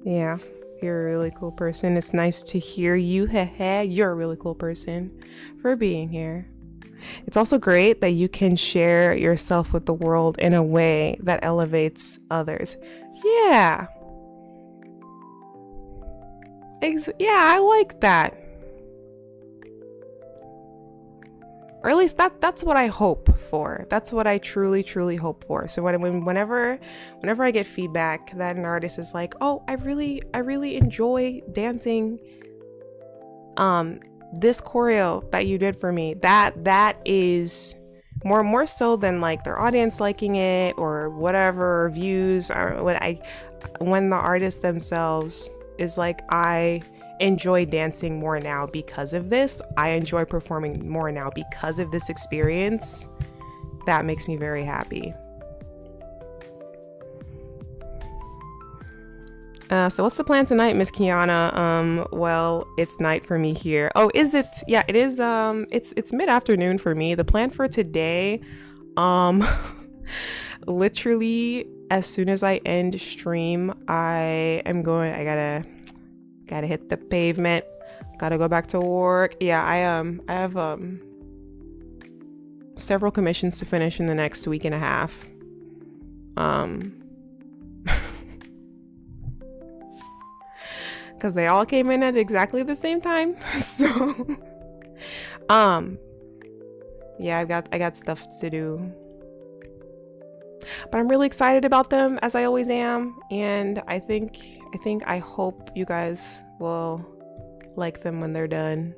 Yeah, you're a really cool person. It's nice to hear you. You're a really cool person for being here. It's also great that you can share yourself with the world in a way that elevates others. Yeah. Yeah, I like that. or at least that's what I hope for. That's what I truly hope for. So whenever I get feedback that an artist is like, oh, I really enjoy dancing this choreo that you did for me, that is more so than like their audience liking it or whatever views, or when the artist themselves is like, I enjoy dancing more now because of this, I enjoy performing more now because of this experience, that makes me very happy. So what's the plan tonight, Miss kiANNa? Well, it's night for me here. Oh, is it? Yeah, it is. It's mid-afternoon for me. The plan for today, literally as soon as I end stream, I gotta hit the pavement. Gotta go back to work. Yeah, I have several commissions to finish in the next week and a half. Because they all came in at exactly the same time. So yeah, I got stuff to do, but I'm really excited about them, as I always am, and I hope you guys will like them when they're done,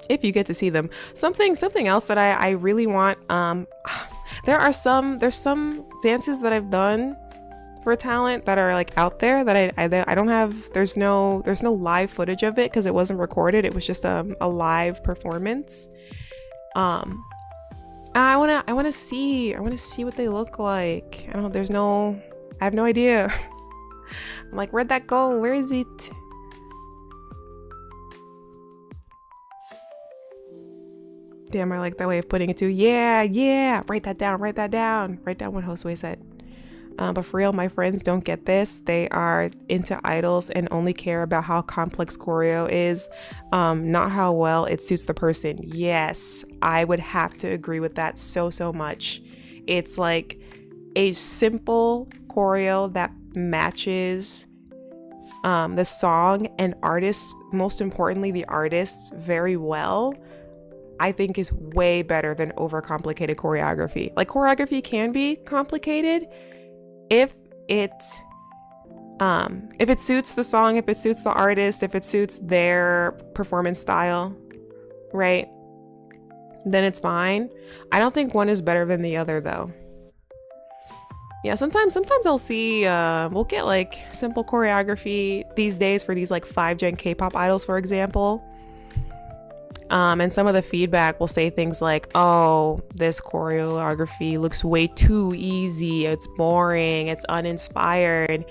if you get to see them. Something else that I really want, there's some dances that I've done for talent that are like out there that I don't have. There's no live footage of it because it wasn't recorded. It was just a live performance. I want to see what they look like. I have no idea. I'm like, where'd that go? Where is it? Damn, I like that way of putting it too. Yeah. Write that down. Write down what Josue said. But for real, my friends don't get this. They are into idols and only care about how complex choreo is, not how well it suits the person. Yes, I would have to agree with that so much. It's like a simple choreo that matches the song and artists, most importantly the artists, very well, I think is way better than overcomplicated choreography. Like, choreography can be complicated if it suits the song, if it suits the artist, if it suits their performance style, right? Then it's fine. I don't think one is better than the other though. Yeah, sometimes I'll see, we'll get like simple choreography these days for these like 5 Gen K-pop idols, for example. And some of the feedback will say things like, oh, this choreography looks way too easy, it's boring, it's uninspired.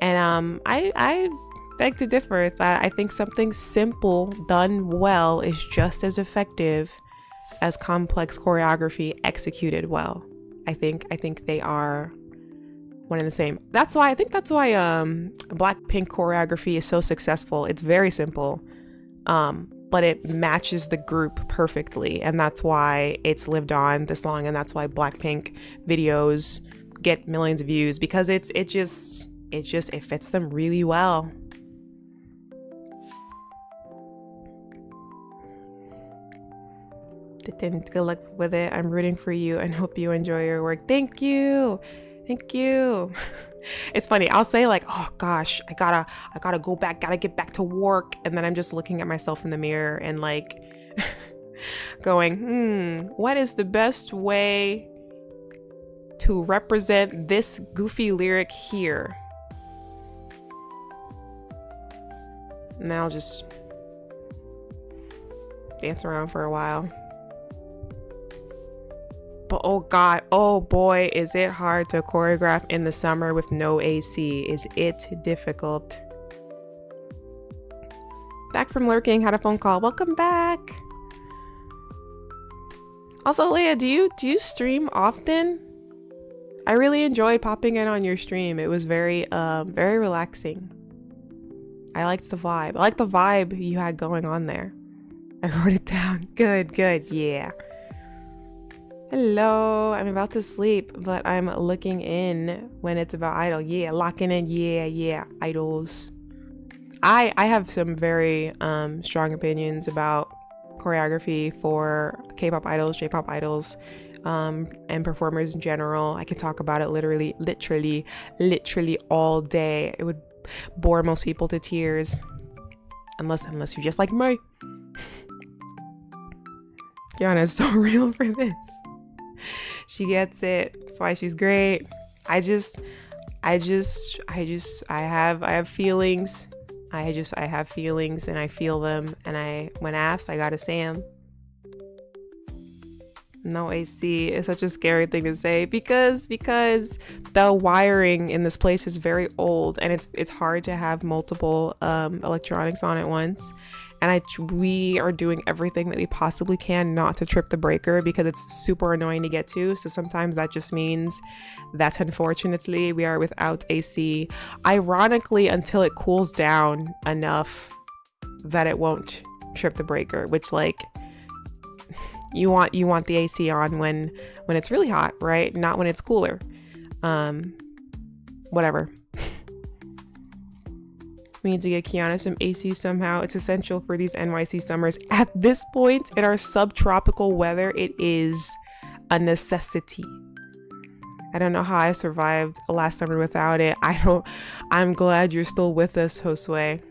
And I beg to differ. That I think something simple done well is just as effective as complex choreography executed well. I think they are one and the same. That's why Blackpink choreography is so successful. It's very simple. But it matches the group perfectly, and that's why it's lived on this long, and that's why Blackpink videos get millions of views, because it fits them really well. Good luck with it. I'm rooting for you and hope you enjoy your work. Thank you. It's funny, I'll say like, oh gosh, I gotta go back, gotta get back to work, and then I'm just looking at myself in the mirror and like going, what is the best way to represent this goofy lyric here? And then I'll just dance around for a while. But oh god, oh boy, is it hard to choreograph in the summer with no AC. Is it difficult? Back from lurking, had a phone call. Welcome back. Also, Leah, do you stream often? I really enjoyed popping in on your stream. It was very relaxing. I liked the vibe. I liked the vibe you had going on there. I wrote it down. Good, yeah. Hello, I'm about to sleep, but I'm looking in when it's about idol. Yeah, locking in. Yeah, idols. I have some very strong opinions about choreography for K-pop idols, J-pop idols, and performers in general. I could talk about it literally all day. It would bore most people to tears, unless you're just like me. kiANNa is so real for this. She gets it. That's why she's great. I have feelings. I have feelings and I feel them, and when asked, I gotta say them. No AC is such a scary thing to say because the wiring in this place is very old, and it's hard to have multiple electronics on at once. And we are doing everything that we possibly can not to trip the breaker because it's super annoying to get to. So sometimes that just means that unfortunately we are without AC. Ironically, until it cools down enough that it won't trip the breaker, which like you want the AC on when it's really hot, right? Not when it's cooler. Whatever. We need to get kiANNa some AC somehow. It's essential for these NYC summers. At this point in our subtropical weather, it is a necessity. I don't know how I survived last summer without it. I'm glad you're still with us, Josue.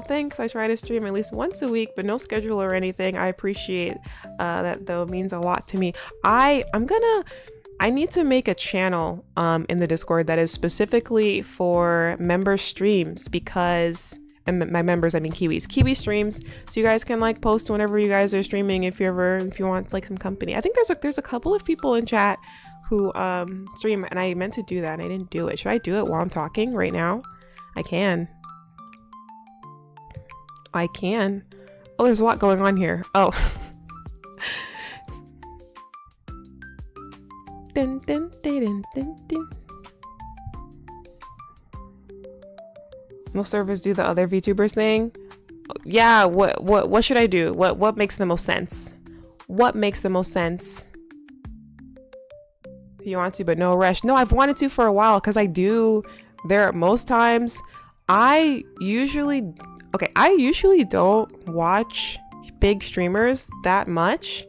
Thanks. I try to stream at least once a week, but no schedule or anything. I appreciate that though. It means a lot to me. I need to make a channel in the Discord that is specifically for member streams, because, and my members, I mean Kiwi streams, so you guys can like post whenever you guys are streaming if you want like some company. I think there's a couple of people in chat who stream, and I meant to do that and I didn't do it. Should I do it while I'm talking right now? I can. Oh, there's a lot going on here. Oh. Dun, dun, dun, dun, dun. Most servers do the other VTubers thing. Yeah, what should I do? What makes the most sense? What makes the most sense? If you want to, but no rush. No, I've wanted to for a while because I do. Most times I usually don't watch big streamers that much.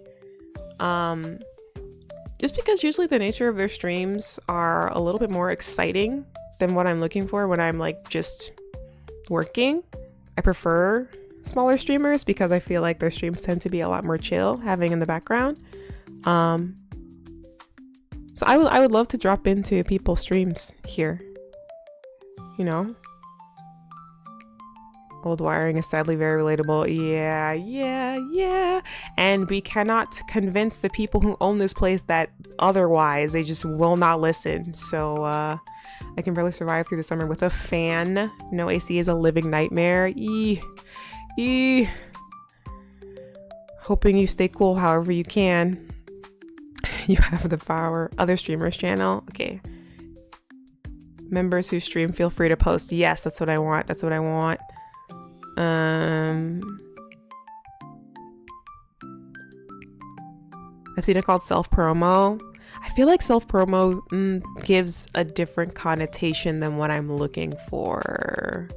Just because usually the nature of their streams are a little bit more exciting than what I'm looking for when I'm like just working. I prefer smaller streamers because I feel like their streams tend to be a lot more chill having in the background. So I would love to drop into people's streams here, you know. Old wiring is sadly very relatable. Yeah. And we cannot convince the people who own this place that otherwise. They just will not listen. So I can barely survive through the summer with a fan. No AC is a living nightmare. Hoping you stay cool however you can. You have the power. Other streamers channel. Okay. Members who stream, feel free to post. Yes, that's what I want. I've seen it called self-promo. I feel like self-promo gives a different connotation than what I'm looking for.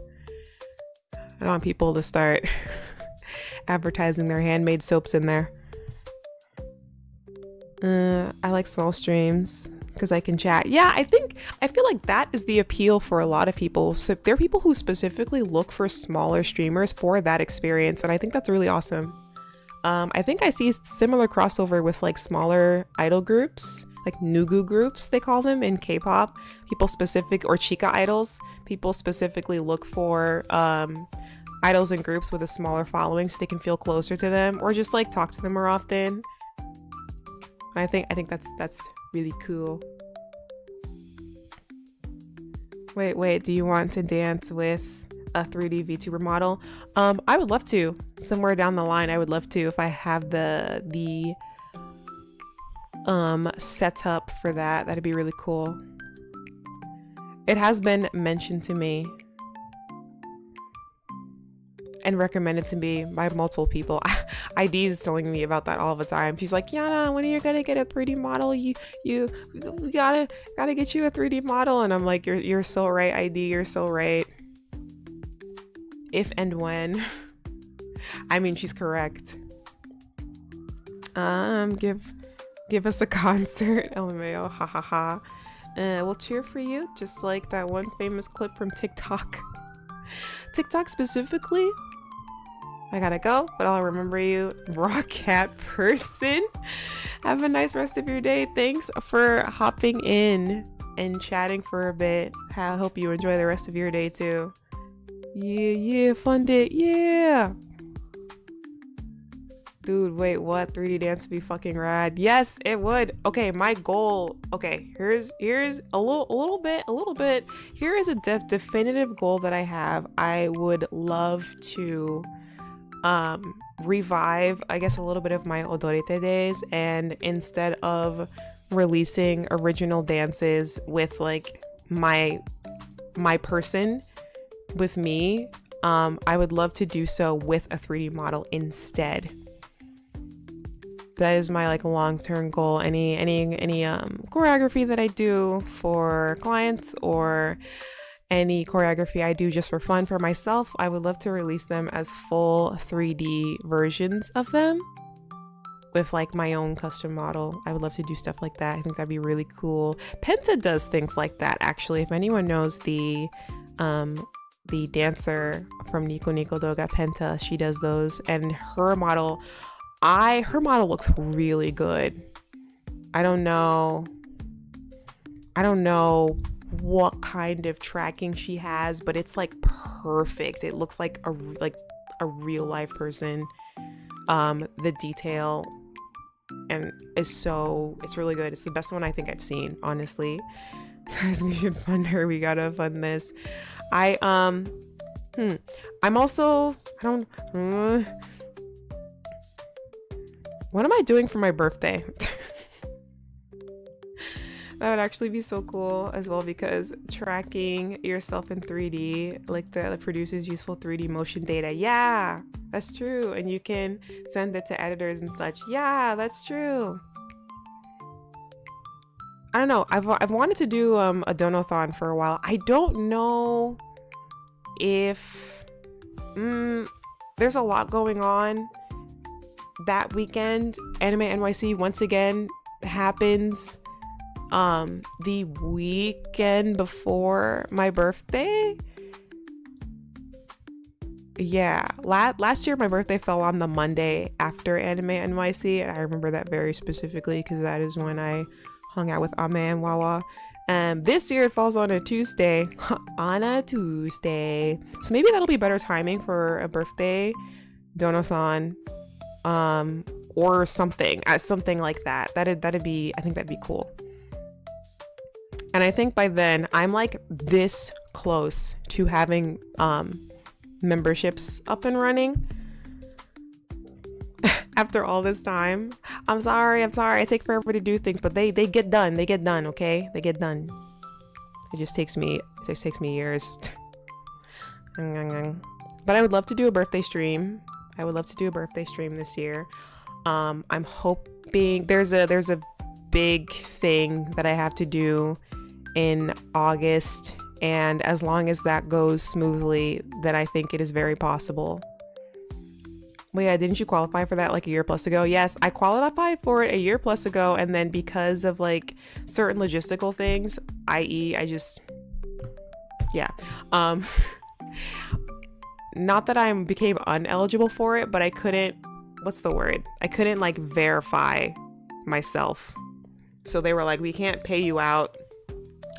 I don't want people to start advertising their handmade soaps in there. I like small streams because I can chat. Yeah, I feel like that is the appeal for a lot of people. So there are people who specifically look for smaller streamers for that experience, and I think that's really awesome. I think I see similar crossover with like smaller idol groups, like Nugu groups they call them in K-pop. People specific, or Chica idols. People specifically look for idols and groups with a smaller following so they can feel closer to them, or just like talk to them more often. I think that's really cool. Wait, do you want to dance with a 3D VTuber model? I would love to. Somewhere down the line, I would love to if I have the setup for that. That'd be really cool. It has been mentioned to me and recommended to me by multiple people. ID is telling me about that all the time. She's like, kiANNa, when are you gonna get a 3D model? We gotta get you a 3D model. And I'm like, you're so right, ID, you're so right. If and when. I mean, she's correct. Give us a concert, LMAO, ha ha ha. We'll cheer for you, just like that one famous clip from TikTok. TikTok specifically. I gotta go, but I'll remember you, rock cat person. Have a nice rest of your day. Thanks for hopping in and chatting for a bit. I hope you enjoy the rest of your day too. Yeah, fund it, yeah. Dude, wait, what? 3D dance would be fucking rad. Yes, it would. Okay, my goal. Okay, here's a little bit. Here is a definitive goal that I have. I would love to revive, I guess, a little bit of my odorite days, and instead of releasing original dances with like my person with me, I would love to do so with a 3D model instead. That is my like long-term goal. Any choreography that I do for clients, or any choreography I do just for fun for myself, I would love to release them as full 3D versions of them with like my own custom model. I would love to do stuff like that. I think that'd be really cool. Penta does things like that, actually. If anyone knows the dancer from Nico Nico Doga, Penta, she does those, and her model looks really good. I don't know what kind of tracking she has, but it's like perfect. It looks like a real life person. The detail and it's really good. It's the best one I think I've seen, honestly. Guys, we should fund her. We gotta fund this. I'm also, what am I doing for my birthday? That would actually be so cool as well, because tracking yourself in 3D, like that produces useful 3D motion data. Yeah, that's true. And you can send it to editors and such. Yeah, that's true. I don't know. I've wanted to do a donathon for a while. I don't know if there's a lot going on that weekend. Anime NYC once again happens the weekend before my birthday. Yeah, last year my birthday fell on the Monday after Anime NYC, and I remember that very specifically because that is when I hung out with Ame and Wawa. This year it falls on a Tuesday. On a Tuesday, so maybe that'll be better timing for a birthday donathon, or something like that. That'd be, I think that'd be cool. And I think by then I'm like this close to having memberships up and running. After all this time, I'm sorry, I take forever to do things, but they get done, okay? They get done. It just takes me years. But I would love to do a birthday stream. This year. I'm hoping there's a big thing that I have to do in August, and as long as that goes smoothly, then I think it is very possible. Well, yeah, didn't you qualify for that like a year plus ago? Yes, I qualified for it a year plus ago, and then because of like certain logistical things, i.e. Not that I became uneligible for it, but I couldn't, I couldn't like verify myself. So they were like, we can't pay you out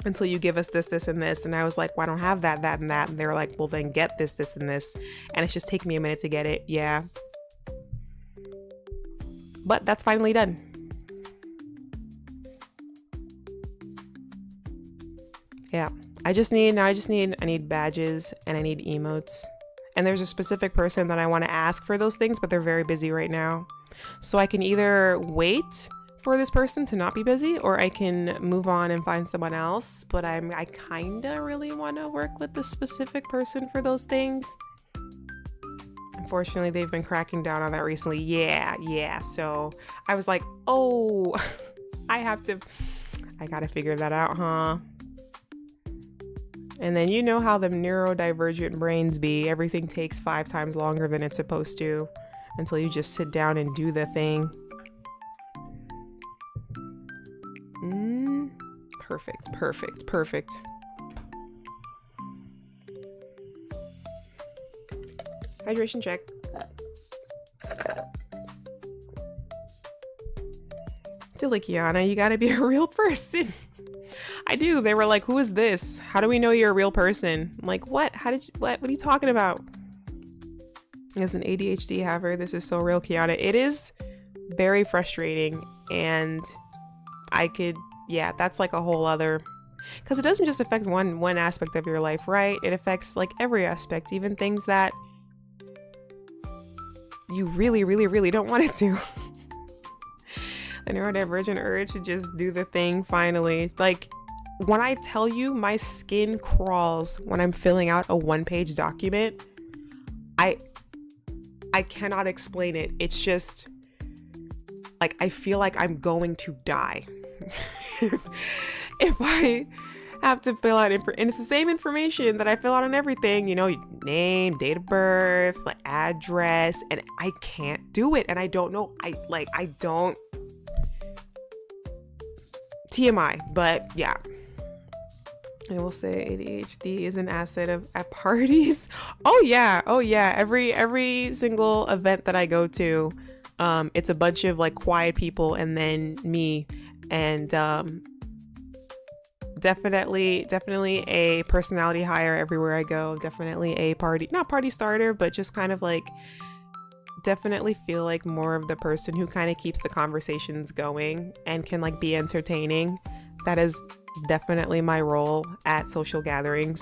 until you give us this, this, and this. And I was like, well, I don't have that, and that. And they were like, well, then get this, this, and this. And it's just taking me a minute to get it. Yeah. But that's finally done. Yeah. I need badges, and I need emotes. And there's a specific person that I want to ask for those things, but they're very busy right now. So I can either wait for this person to not be busy, or I can move on and find someone else. But I kinda really want to work with the specific person for those things. Unfortunately, they've been cracking down on that recently. Yeah. So I was like, oh, I gotta figure that out, huh? And then you know how the neurodivergent brains be. Everything takes 5 times longer than it's supposed to until you just sit down and do the thing. Perfect, perfect, perfect. Hydration check. Silly kiANNa, you gotta be a real person. I do. They were like, who is this? How do we know you're a real person? I'm like, what? What are you talking about? As an ADHD haver, this is so real, kiANNa. It is very frustrating, and that's like a whole other, because it doesn't just affect one aspect of your life, right? It affects like every aspect, even things that you really, really, really don't want it to. The neurodivergent urge to just do the thing finally. Like, when I tell you my skin crawls when I'm filling out a one-page document, I cannot explain it. It's just like, I feel like I'm going to die. If I have to fill out and it's the same information that I fill out on everything, you know, name, date of birth, like address, and I can't do it. And I don't know, I don't, TMI, but yeah. I will say ADHD is an asset at parties. Oh yeah. Every single event that I go to, it's a bunch of like quiet people and then me, and definitely a personality hire everywhere I go. Definitely a not party starter, but just kind of like, definitely feel like more of the person who kind of keeps the conversations going and can like be entertaining. That is definitely my role at social gatherings.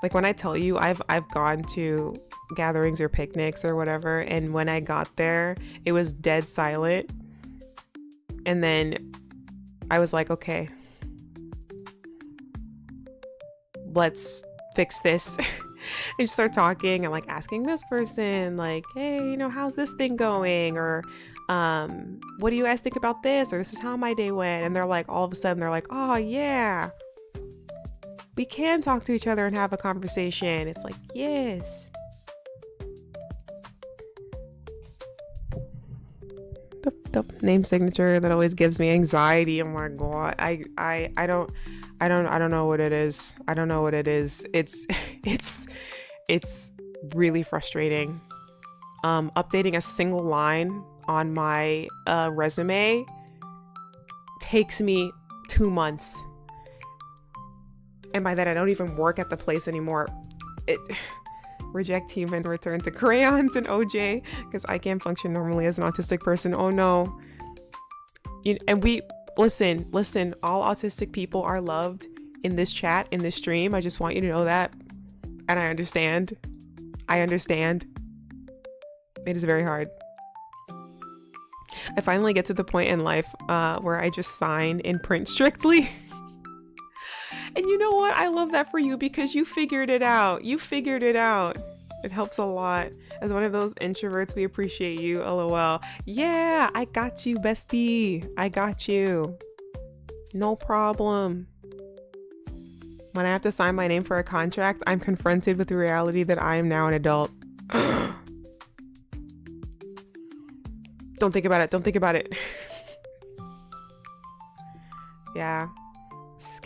Like, when I tell you I've gone to gatherings or picnics or whatever, and when I got there it was dead silent, and then I was like, okay, let's fix this. And just start talking and like asking this person like, hey, you know, how's this thing going, or what do you guys think about this, or this is how my day went. And they're like, all of a sudden they're like, oh yeah, we can talk to each other and have a conversation. It's like, yes. The name signature that always gives me anxiety. Oh my god, I don't know what it is. I don't know what it is. It's really frustrating. Updating a single line on my resume takes me 2 months. And by that, I don't even work at the place anymore. Reject human, return to crayons and OJ, because I can't function normally as an autistic person. Oh no. And we listen, all autistic people are loved in this chat, in this stream. I just want you to know that. And I understand. It is very hard. I finally get to the point in life where I just sign in print strictly. And you know what? I love that for you, because you figured it out. It helps a lot. As one of those introverts, we appreciate you. LOL. Yeah, I got you, bestie. I got you. No problem. When I have to sign my name for a contract, I'm confronted with the reality that I am now an adult. Don't think about it. Yeah.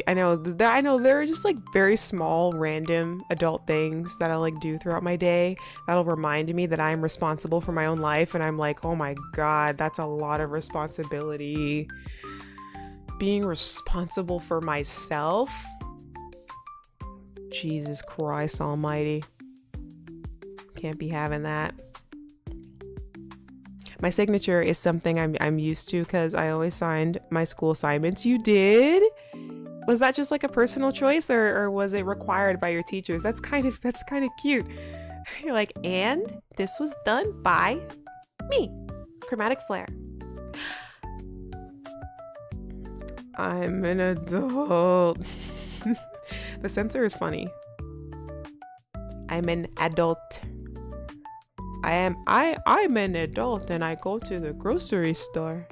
I know there are just like very small random adult things that I like do throughout my day that'll remind me that I'm responsible for my own life, and I'm like, oh my god, that's a lot of responsibility. Being responsible for myself, Jesus Christ almighty, can't be having that. My signature is something I'm used to because I always signed my school assignments. You did? Was that just like a personal choice, or was it required by your teachers? That's kind of cute. You're like, and this was done by me. Chromatic flair. I'm an adult. The censor is funny. I'm an adult. I'm an adult and I go to the grocery store.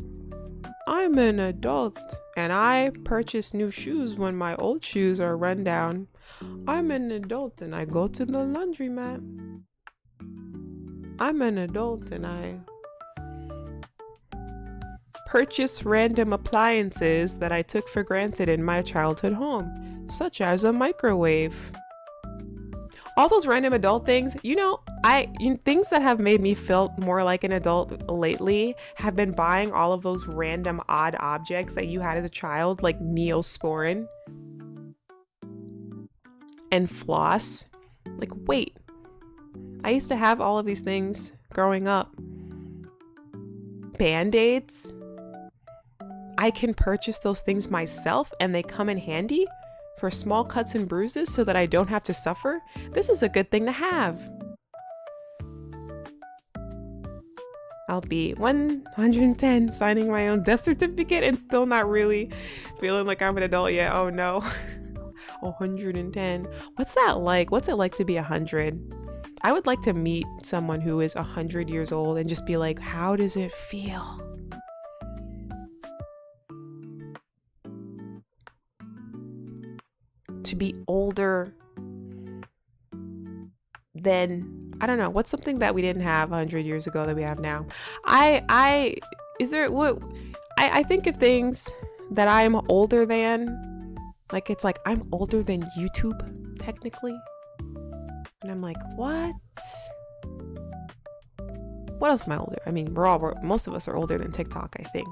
I'm an adult and I purchase new shoes when my old shoes are run down. I'm an adult and I go to the laundromat. I'm an adult and I purchase random appliances that I took for granted in my childhood home, such as a microwave. All those random adult things, things that have made me feel more like an adult lately have been buying all of those random odd objects that you had as a child, like Neosporin and floss. Like, wait, I used to have all of these things growing up. Band-aids. I can purchase those things myself and they come in handy for small cuts and bruises so that I don't have to suffer. This is a good thing to have. I'll be 110 signing my own death certificate and still not really feeling like I'm an adult yet. Oh no. 110. What's that like? What's it like to be 100? I would like to meet someone who is 100 years old and just be like, how does it feel? To be older than, I don't know, what's something that we didn't have 100 years ago that we have now? I think of things that I'm older than, like it's like I'm older than YouTube technically, and I'm like, what else am I older? I mean, most of us are older than TikTok, I think.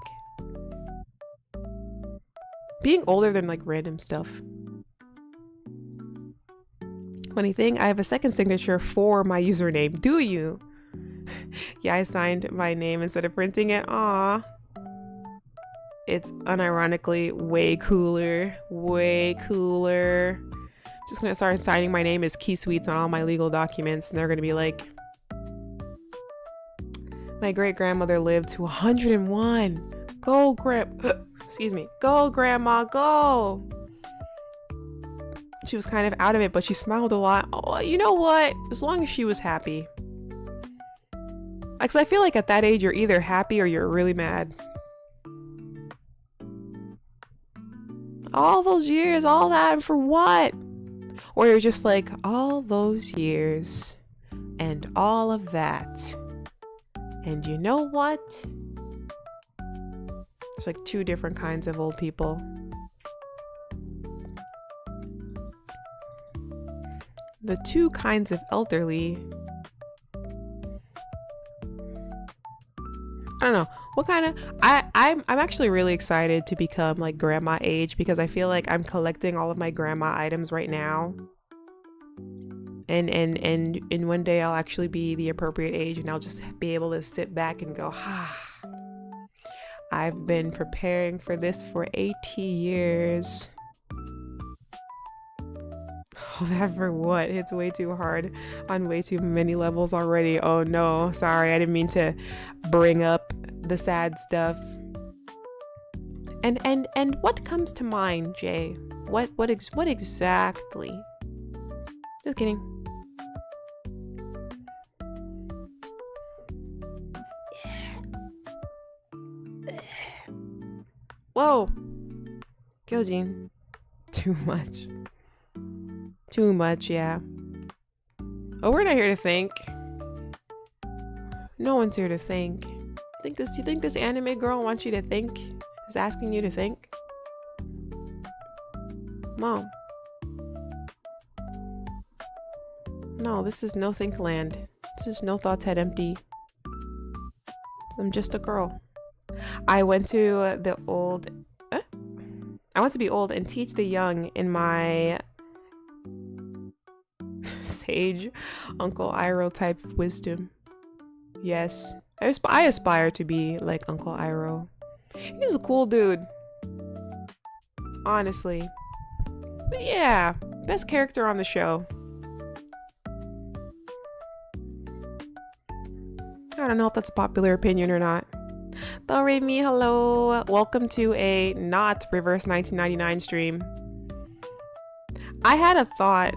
Being older than like random stuff. Funny thing, I have a second signature for my username. Do you? Yeah, I signed my name instead of printing it. Aw. It's unironically way cooler. Way cooler. I'm just gonna start signing my name as Key Sweets on all my legal documents, and they're gonna be like, my great grandmother lived to 101. Go, excuse me. Go, grandma, go. She was kind of out of it, but she smiled a lot. Oh, you know what? As long as she was happy. Because I feel like at that age, you're either happy or you're really mad. All those years, all that, and for what? Or you're just like, all those years and all of that. And you know what? There's like two different kinds of old people. The two kinds of elderly. I don't know what kind of. I'm actually really excited to become like grandma age, because I feel like I'm collecting all of my grandma items right now. And one day I'll actually be the appropriate age, and I'll just be able to sit back and go, I've been preparing for this for 80 years. Oh, that for what? It's way too hard on way too many levels already. Oh no, sorry, I didn't mean to bring up the sad stuff. And what comes to mind, Jay? What exactly? Just kidding. Whoa, Gyojin. Too much. Too much, yeah. Oh, we're not here to think. No one's here to think. You think this anime girl wants you to think? Is asking you to think? No. No, this is no think land. This is no thoughts head empty. I'm just a girl. I went to the old... I want to be old and teach the young in my... sage Uncle Iroh type wisdom. Yes, I aspire to be like Uncle Iroh. He's a cool dude, honestly. But yeah, best character on the show. I don't know if that's a popular opinion or not. Doremi, hello. Welcome to a not reverse 1999 stream. I had a thought.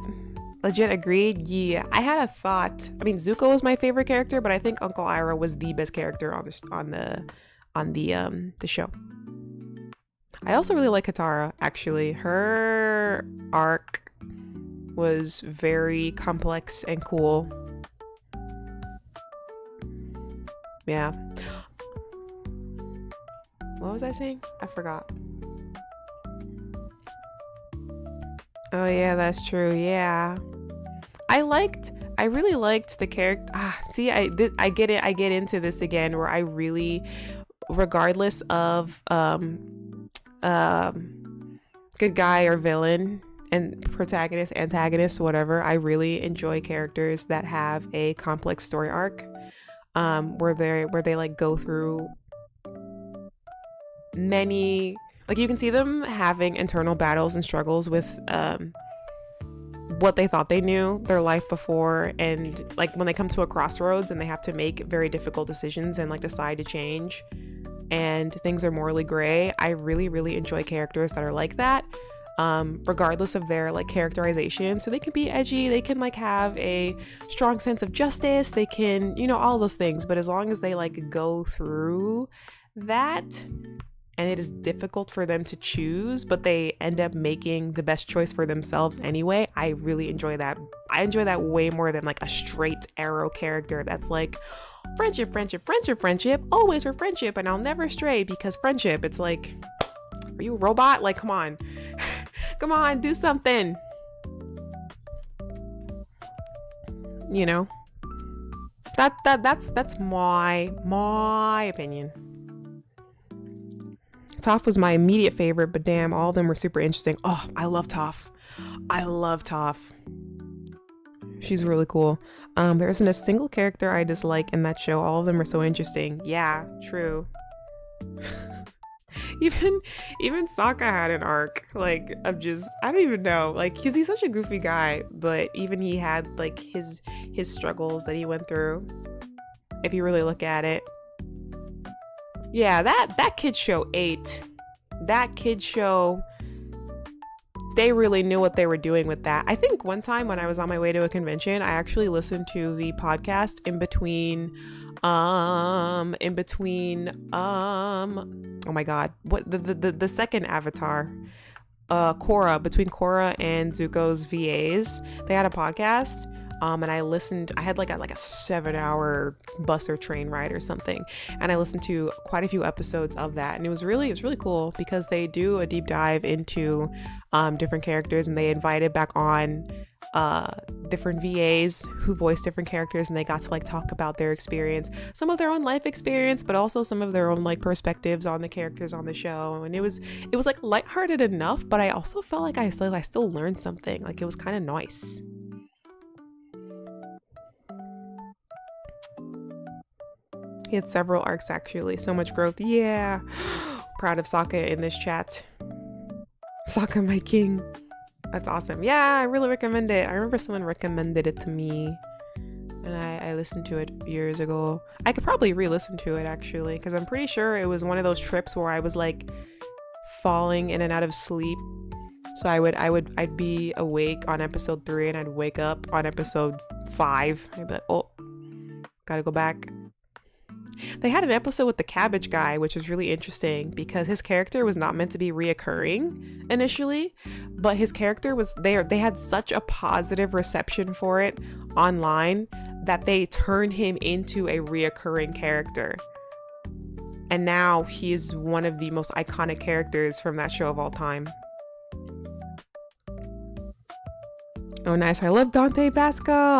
Legit agreed. Yeah, I had a thought. I mean, Zuko was my favorite character, but I think Uncle Iroh was the best character on the show. I also really like Katara. Actually, her arc was very complex and cool. Yeah. What was I saying? I forgot. Oh yeah, that's true. Yeah. I really liked the character. See, I get it. I get into this again where I really, regardless of good guy or villain and protagonist, antagonist, whatever, I really enjoy characters that have a complex story arc, where they like go through many, like you can see them having internal battles and struggles with what they thought they knew their life before, and like when they come to a crossroads and they have to make very difficult decisions and like decide to change and things are morally gray. I really enjoy characters that are like that, regardless of their like characterization. So they can be edgy, they can like have a strong sense of justice, they can, you know, all those things, but as long as they like go through that and it is difficult for them to choose, but they end up making the best choice for themselves anyway, I really enjoy that. I enjoy that way more than like a straight arrow character that's like friendship, always for friendship, and I'll never stray because friendship. It's like, are you a robot? Like, come on. Come on, do something. You know? That's my opinion. Toph was my immediate favorite, but damn, all of them were super interesting. Oh, I love Toph. She's really cool. There isn't a single character I dislike in that show. All of them are so interesting. Yeah, true. even Sokka had an arc. Like, I don't even know. Like, because he's such a goofy guy, but even he had like his struggles that he went through. If you really look at it. Yeah, that kid show ate. That kid show, they really knew what they were doing with that. I think one time when I was on my way to a convention, I actually listened to the podcast in between oh my god, what the second Avatar, Korra, between Korra and Zuko's VAs. They had a podcast. And I had like a 7-hour bus or train ride or something. And I listened to quite a few episodes of that. And it was really cool because they do a deep dive into different characters, and they invited back on different VAs who voiced different characters, and they got to like talk about their experience, some of their own life experience, but also some of their own like perspectives on the characters on the show. And it was like lighthearted enough, but I also felt like I still learned something. Like, it was kind of nice. He had several arcs, actually. So much growth. Yeah. Proud of Sokka in this chat. Sokka, my king. That's awesome. Yeah, I really recommend it. I remember someone recommended it to me, and I listened to it years ago. I could probably re-listen to it, actually, because I'm pretty sure it was one of those trips where I was like falling in and out of sleep. So I'd be awake on episode 3 and I'd wake up on episode 5. I'd be like, oh, gotta go back. They had an episode with the cabbage guy, which was really interesting because his character was not meant to be reoccurring initially, but his character was there. They had such a positive reception for it online that they turned him into a reoccurring character. And now he is one of the most iconic characters from that show of all time. Oh, nice. I love Dante Basco.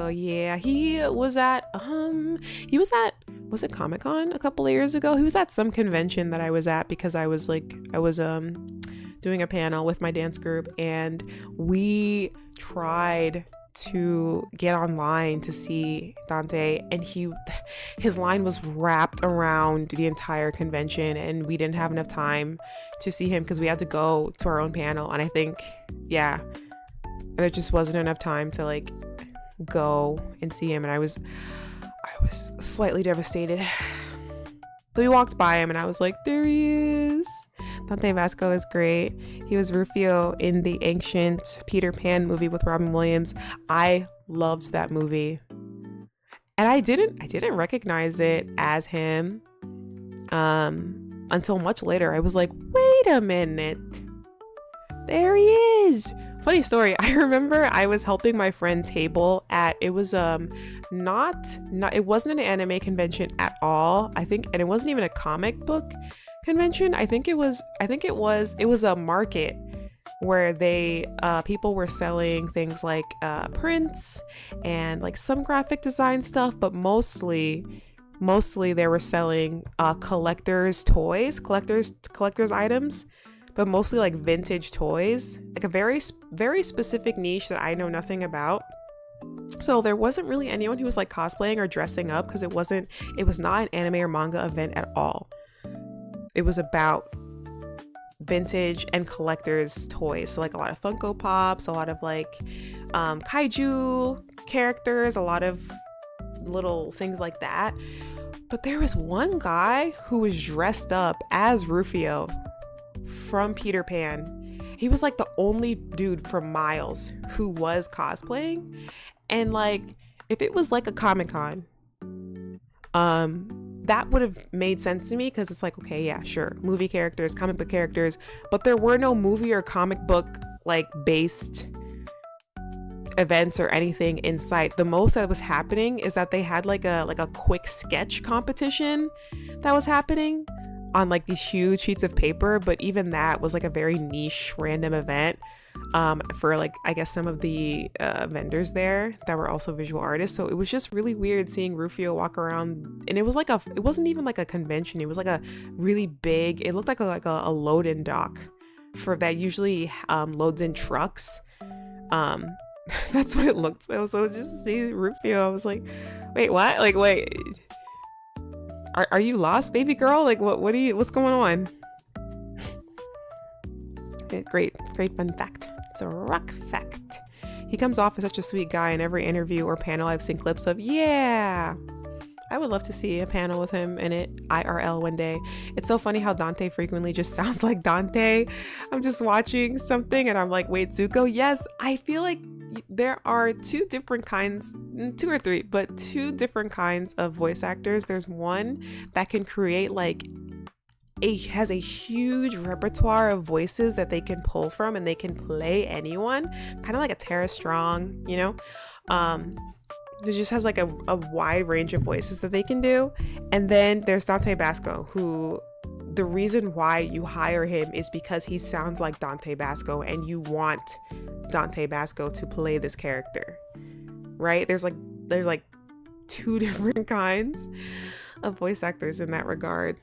Yeah, he was at, was it Comic-Con a couple of years ago? He was at some convention that I was at because I was doing a panel with my dance group, and we tried to get online to see Dante, and his line was wrapped around the entire convention, and we didn't have enough time to see him because we had to go to our own panel. And I think, yeah, there just wasn't enough time to like go and see him, and I was slightly devastated. But we walked by him and I was like, there he is. Dante Basco is great. He was Rufio in the ancient Peter Pan movie with Robin Williams. I loved that movie, and I didn't recognize it as him until much later. I was like, wait a minute, there he is. Funny story. I remember I was helping my friend table at, it was not it wasn't an anime convention at all. I think, and it wasn't even a comic book convention. It was a market where they people were selling things like prints and like some graphic design stuff, but mostly they were selling collector's items, but mostly like vintage toys, like a very specific niche that I know nothing about. So there wasn't really anyone who was like cosplaying or dressing up, because it was not an anime or manga event at all. It was about vintage and collectors toys, so like a lot of Funko Pops, a lot of like kaiju characters, a lot of little things like that. But there was one guy who was dressed up as Rufio from Peter Pan. He was like the only dude for miles who was cosplaying. And like, if it was like a Comic-Con, that would have made sense to me, because it's like, okay, yeah, sure, movie characters, comic book characters, but there were no movie or comic book like based events or anything in sight. The most that was happening is that they had like a quick sketch competition that was happening on like these huge sheets of paper, but even that was like a very niche random event for like, I guess, some of the vendors there that were also visual artists. So it was just really weird seeing Rufio walk around, and it wasn't even like a convention, it was like a really big, it looked like a load-in dock for that usually loads in trucks. That's what it looked like. So just to see Rufio, I was like, wait, what? Like, wait, are you lost, baby girl? Like, what's going on? Great fun fact. It's a rock fact. He comes off as such a sweet guy in every interview or panel I've seen clips of. Yeah, I would love to see a panel with him in it IRL one day. It's so funny how Dante frequently just sounds like Dante. I'm just watching something and I'm like, wait, Zuko? Yes, I feel like there are two different kinds of voice actors. There's one that can create like has a huge repertoire of voices that they can pull from, and they can play anyone, kind of like a Tara Strong, you know, who just has like a wide range of voices that they can do. And then there's Dante Basco, who the reason why you hire him is because he sounds like Dante Basco and you want Dante Basco to play this character, right? There's like two different kinds of voice actors in that regard.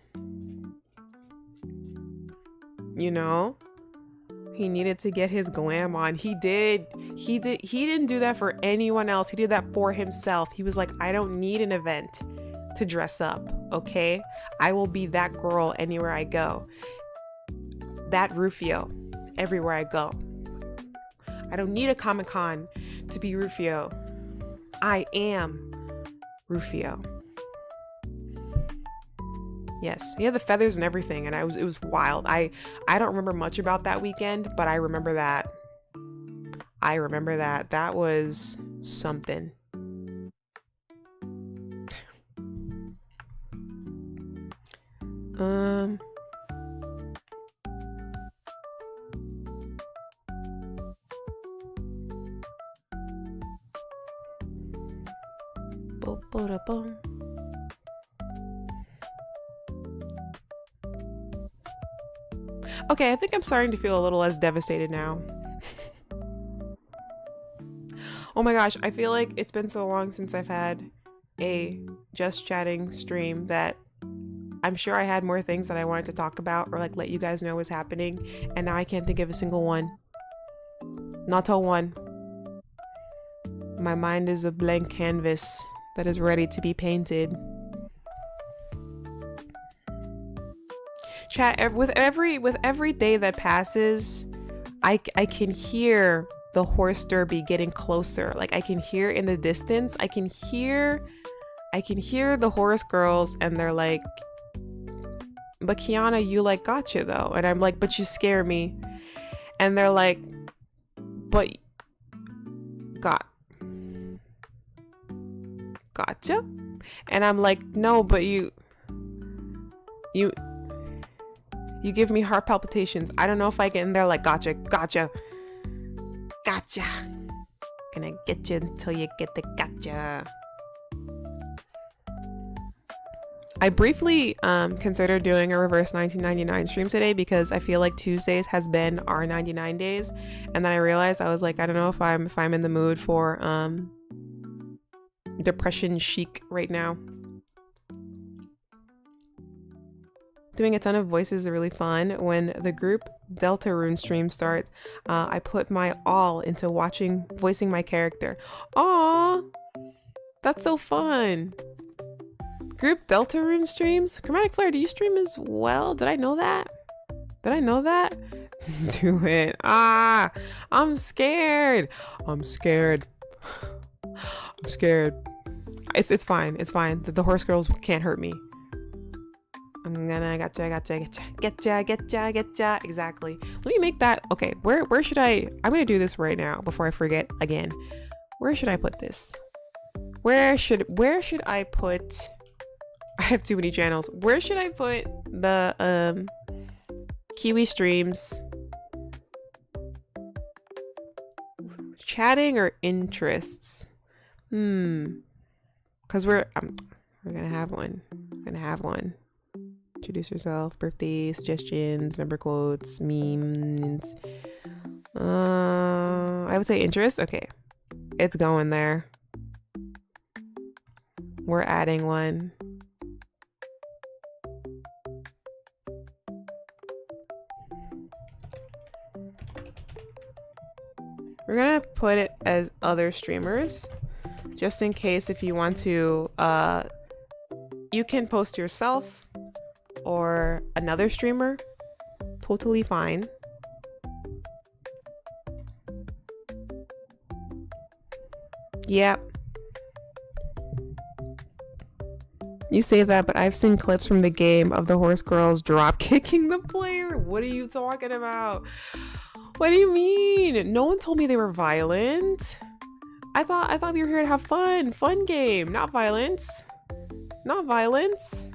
You know, he needed to get his glam on. He didn't do that for anyone else. He did that for himself. He was like, I don't need an event to dress up, okay? I will be that girl anywhere I go. That Rufio everywhere I go. I don't need a Comic-Con to be Rufio. I am Rufio. Yes, he had the feathers and everything, and it was wild. I don't remember much about that weekend, but I remember that. That was something. Okay, I think I'm starting to feel a little less devastated now. Oh my gosh, I feel like it's been so long since I've had a just chatting stream that I'm sure I had more things that I wanted to talk about or like let you guys know was happening, and now I can't think of a single one. Not a one. My mind is a blank canvas that is ready to be painted. Chat, with every day that passes, I can hear the horse derby getting closer. Like I can hear in the distance, I can hear the horse girls, and they're like, but kiANNa, you like gotcha though. And I'm like, but you scare me. And they're like, but gotcha? And I'm like, no, but you give me heart palpitations. I don't know if I can. And they're like, gotcha. gotcha. Gonna get you until you get the gotcha. I briefly considered doing a reverse 1999 stream today because I feel like Tuesdays has been our 99 days, and then I realized I was like, I don't know if I'm in the mood for depression chic right now. Doing a ton of voices is really fun. When the group Deltarune stream starts, I put my all into voicing my character. Aww, that's so fun. Group Deltarune streams? Chromatic Flare, do you stream as well? Did I know that? Did I know that? Do it. Ah, I'm scared. I'm scared. I'm scared. It's fine. It's fine. The horse girls can't hurt me. I'm gonna getcha. Exactly. Let me make that. Okay, where should I'm gonna do this right now before I forget again. Where should I put this? Where should I put? I have too many channels. Where should I put the Kiwi streams? Chatting or interests? Cause we're gonna have one. Introduce yourself, birthday, suggestions, member quotes, memes. I would say interest. Okay, it's going there. We're adding one. We're gonna put it as other streamers, just in case if you want to, you can post yourself or another streamer, totally fine. Yep. You say that, but I've seen clips from the game of the horse girls drop kicking the player. What are you talking about? What do you mean? No one told me they were violent. I thought we were here to have fun. Fun game, not violence. Not violence.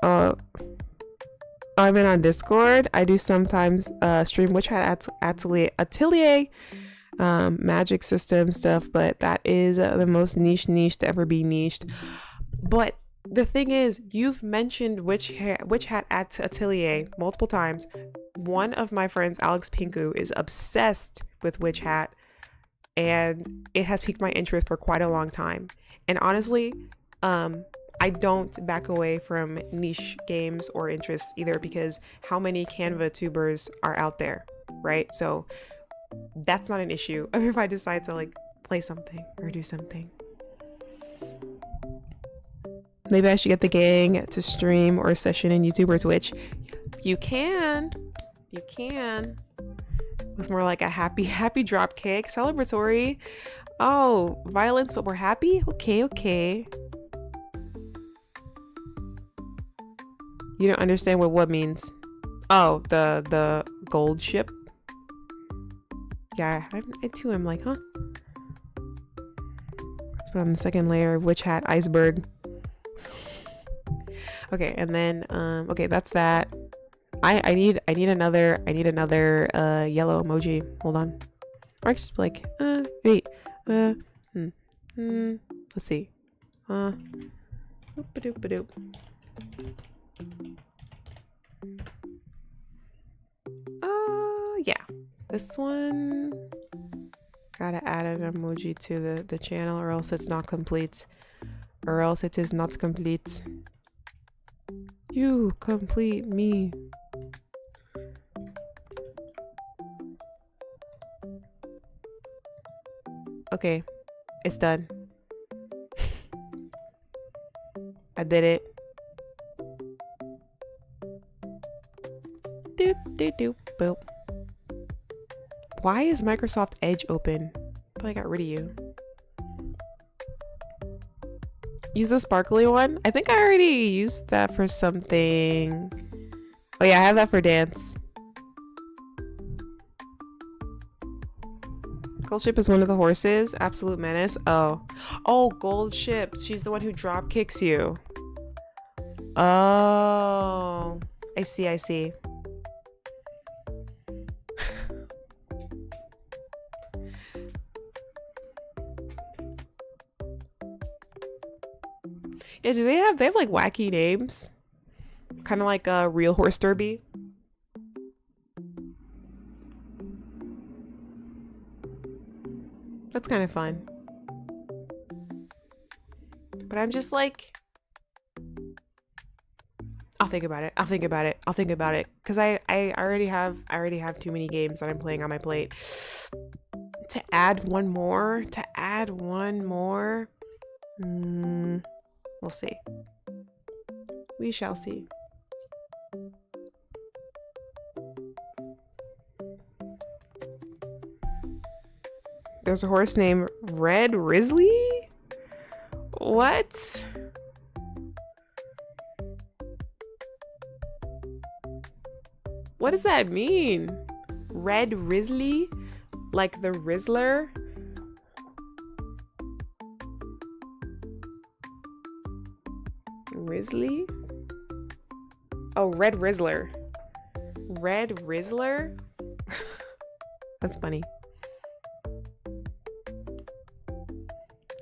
I'm in on Discord. I do sometimes stream Witch Hat Atelier magic system stuff, but that is the most niche to ever be niched. But the thing is, you've mentioned Witch Hat Atelier multiple times. One of my friends, Alex Pinku, is obsessed with Witch Hat, and it has piqued my interest for quite a long time. And honestly, I don't back away from niche games or interests either, because how many Canva tubers are out there, right? So that's not an issue if I decide to like play something or do something. Maybe I should get the gang to stream or session in YouTube or Twitch. You can. It's more like a happy drop kick, celebratory. Oh, violence, but we're happy? Okay. You don't understand what means. Oh, the gold ship. Yeah, I'm like, huh? Let's put on the second layer of Witch Hat Iceberg. Okay, and then okay, that's that. I need another yellow emoji. Hold on. Or I just be like, wait. Let's see. Doop-a-doop-a-doop. Yeah. This one. Gotta add an emoji to the channel, or else it's not complete. Or else it is not complete. You complete me. Okay, it's done. I did it. Doop doop doop boop. Why is Microsoft Edge open? I thought I got rid of you. Use the sparkly one? I think I already used that for something. Oh yeah, I have that for dance. Gold Ship is one of the horses. Absolute menace. Oh, Gold Ship. She's the one who drop kicks you. Oh, I see, I see. Yeah, do they have like wacky names? Kind of like a real horse derby. That's kind of fun. But I'm just like, I'll think about it. I'll think about it. I'll think about it. Cause I already have too many games that I'm playing on my plate. To add one more. We'll see. We shall see. There's a horse named Red Risley? What? What does that mean? Red Risley? Like the Rizzler? Risley? Oh, Red Rizzler. Red Rizzler? That's funny.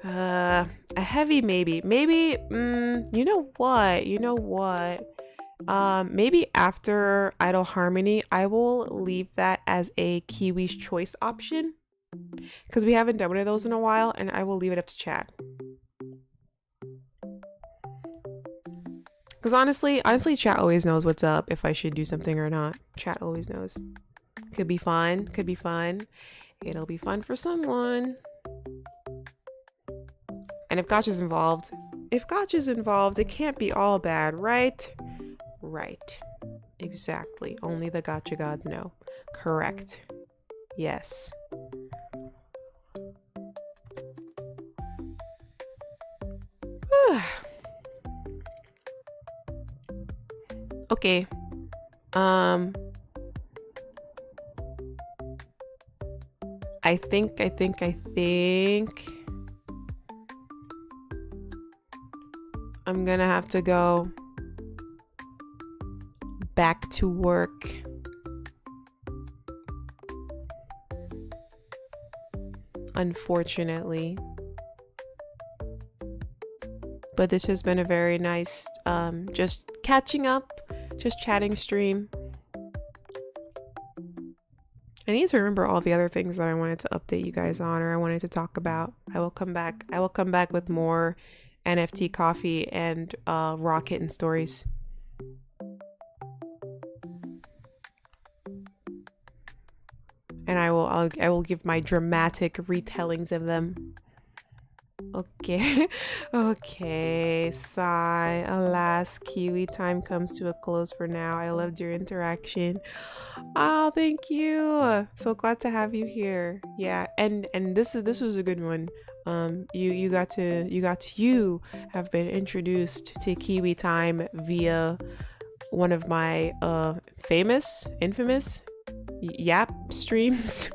A heavy maybe. Maybe, you know what? Maybe after Idle Harmony, I will leave that as a Kiwi's Choice option. Because we haven't done one of those in a while, and I will leave it up to chat. Because honestly, chat always knows what's up if I should do something or not. Chat always knows. Could be fun. It'll be fun for someone. And if gotcha's involved, it can't be all bad, right? Right. Exactly. Only the gotcha gods know. Correct. Yes. Okay. I think I'm gonna have to go back to work. Unfortunately. But this has been a very nice, just catching up, just chatting stream. I need to remember all the other things that I wanted to update you guys on, or I wanted to talk about. I will come back with more NFT coffee and raw kitten stories. And I will give my dramatic retellings of them. Okay. Okay, sigh. Alas, Kiwi, time comes to a close for now. I loved your interaction. Oh, thank you. So glad to have you here. Yeah, and this was a good one. You have been introduced to Kiwi time via one of my infamous Yap streams.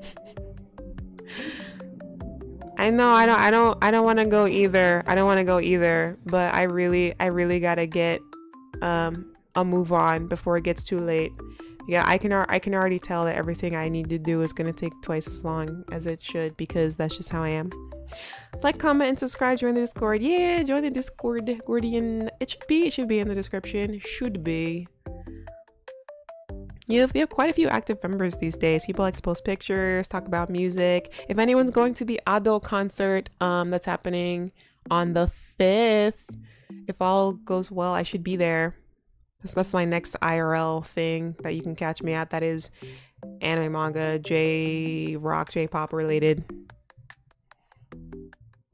I know I don't want to go either. But I really gotta get a move on before it gets too late. Yeah, I can already tell that everything I need to do is gonna take twice as long as it should, because that's just how I am. Like, comment, and subscribe. Join the Discord. Yeah, join the Discord. Gordian. It should be in the description. Should be. We have quite a few active members these days. People like to post pictures, talk about music. If anyone's going to the Ado concert that's happening on the 5th, if all goes well, I should be there. That's my next IRL thing that you can catch me at. That is anime, manga, J-rock, J-pop related.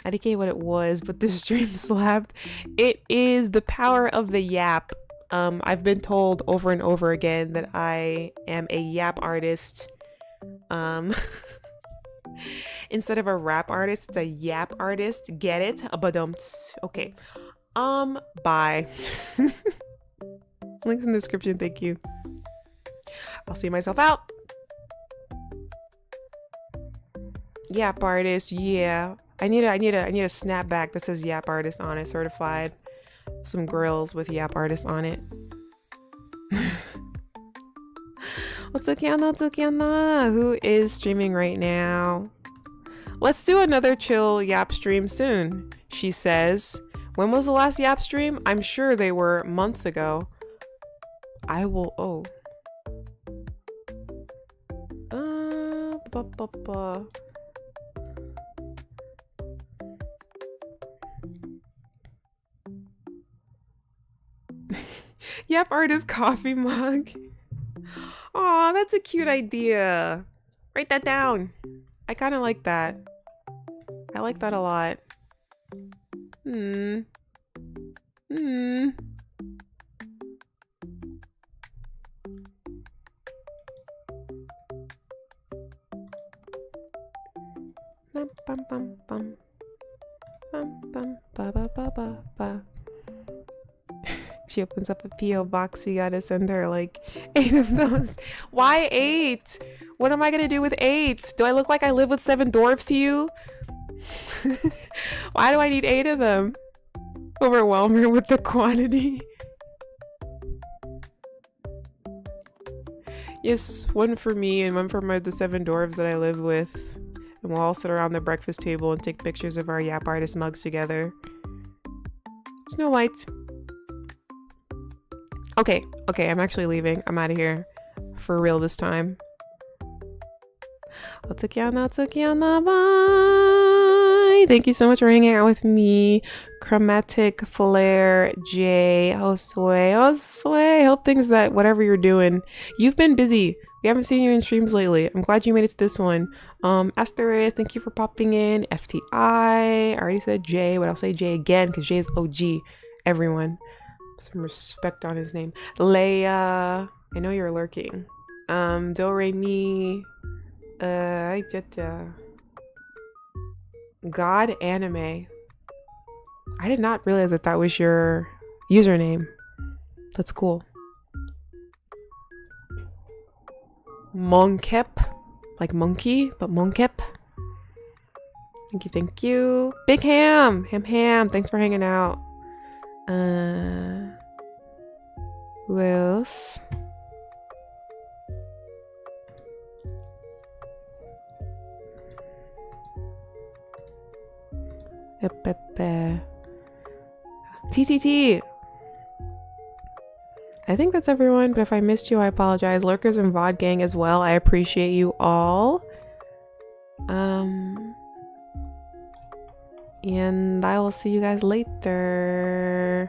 I didn't what it was, but this stream slapped. It is the power of the Yap. I've been told over and over again that I am a Yap artist. Instead of a rap artist, it's a Yap artist. Get it? Badumts. Okay. Bye. Links in the description. Thank you. I'll see myself out. Yap artist. Yeah. I need a snapback that says Yap artist on it, certified. Some girls with Yap artist on it. What's up, kiANNa? Who is streaming right now? Let's do another chill Yap stream soon, she says. When was the last Yap stream? I'm sure they were months ago. I will. Oh. Yep, artist coffee mug. Aw, that's a cute idea. Write that down. I kind of like that. I like that a lot. Hmm. Hmm. Bum bum bum bum. Bum bum ba ba ba ba ba. She opens up a P.O. box, we gotta send her like 8 of those. Why 8? What am I gonna do with 8? Do I look like I live with 7 dwarfs to you? Why do I need 8 of them? Overwhelm her with the quantity. Yes, one for me and one for the 7 dwarves that I live with. And we'll all sit around the breakfast table and take pictures of our Yap artist mugs together. Snow White. Okay, I'm actually leaving. I'm out of here. For real this time. kiANNa, bye! Thank you so much for hanging out with me. Chromatic Flare J. Josue. Hope things that whatever you're doing. You've been busy. We haven't seen you in streams lately. I'm glad you made it to this one. Asterisk, thank you for popping in. FTI. I already said J, but I'll say J again because J is OG. Everyone. Some respect on his name. Leia. I know you're lurking. Do re mi. I did God Anime. I did not realize that that was your username. That's cool. Monkep. Like monkey, but Monkep. Thank you. Big Ham. Ham. Thanks for hanging out. Who else? TTT. I think that's everyone, but if I missed you, I apologize. Lurkers and VOD gang as well. I appreciate you all. And I will see you guys later.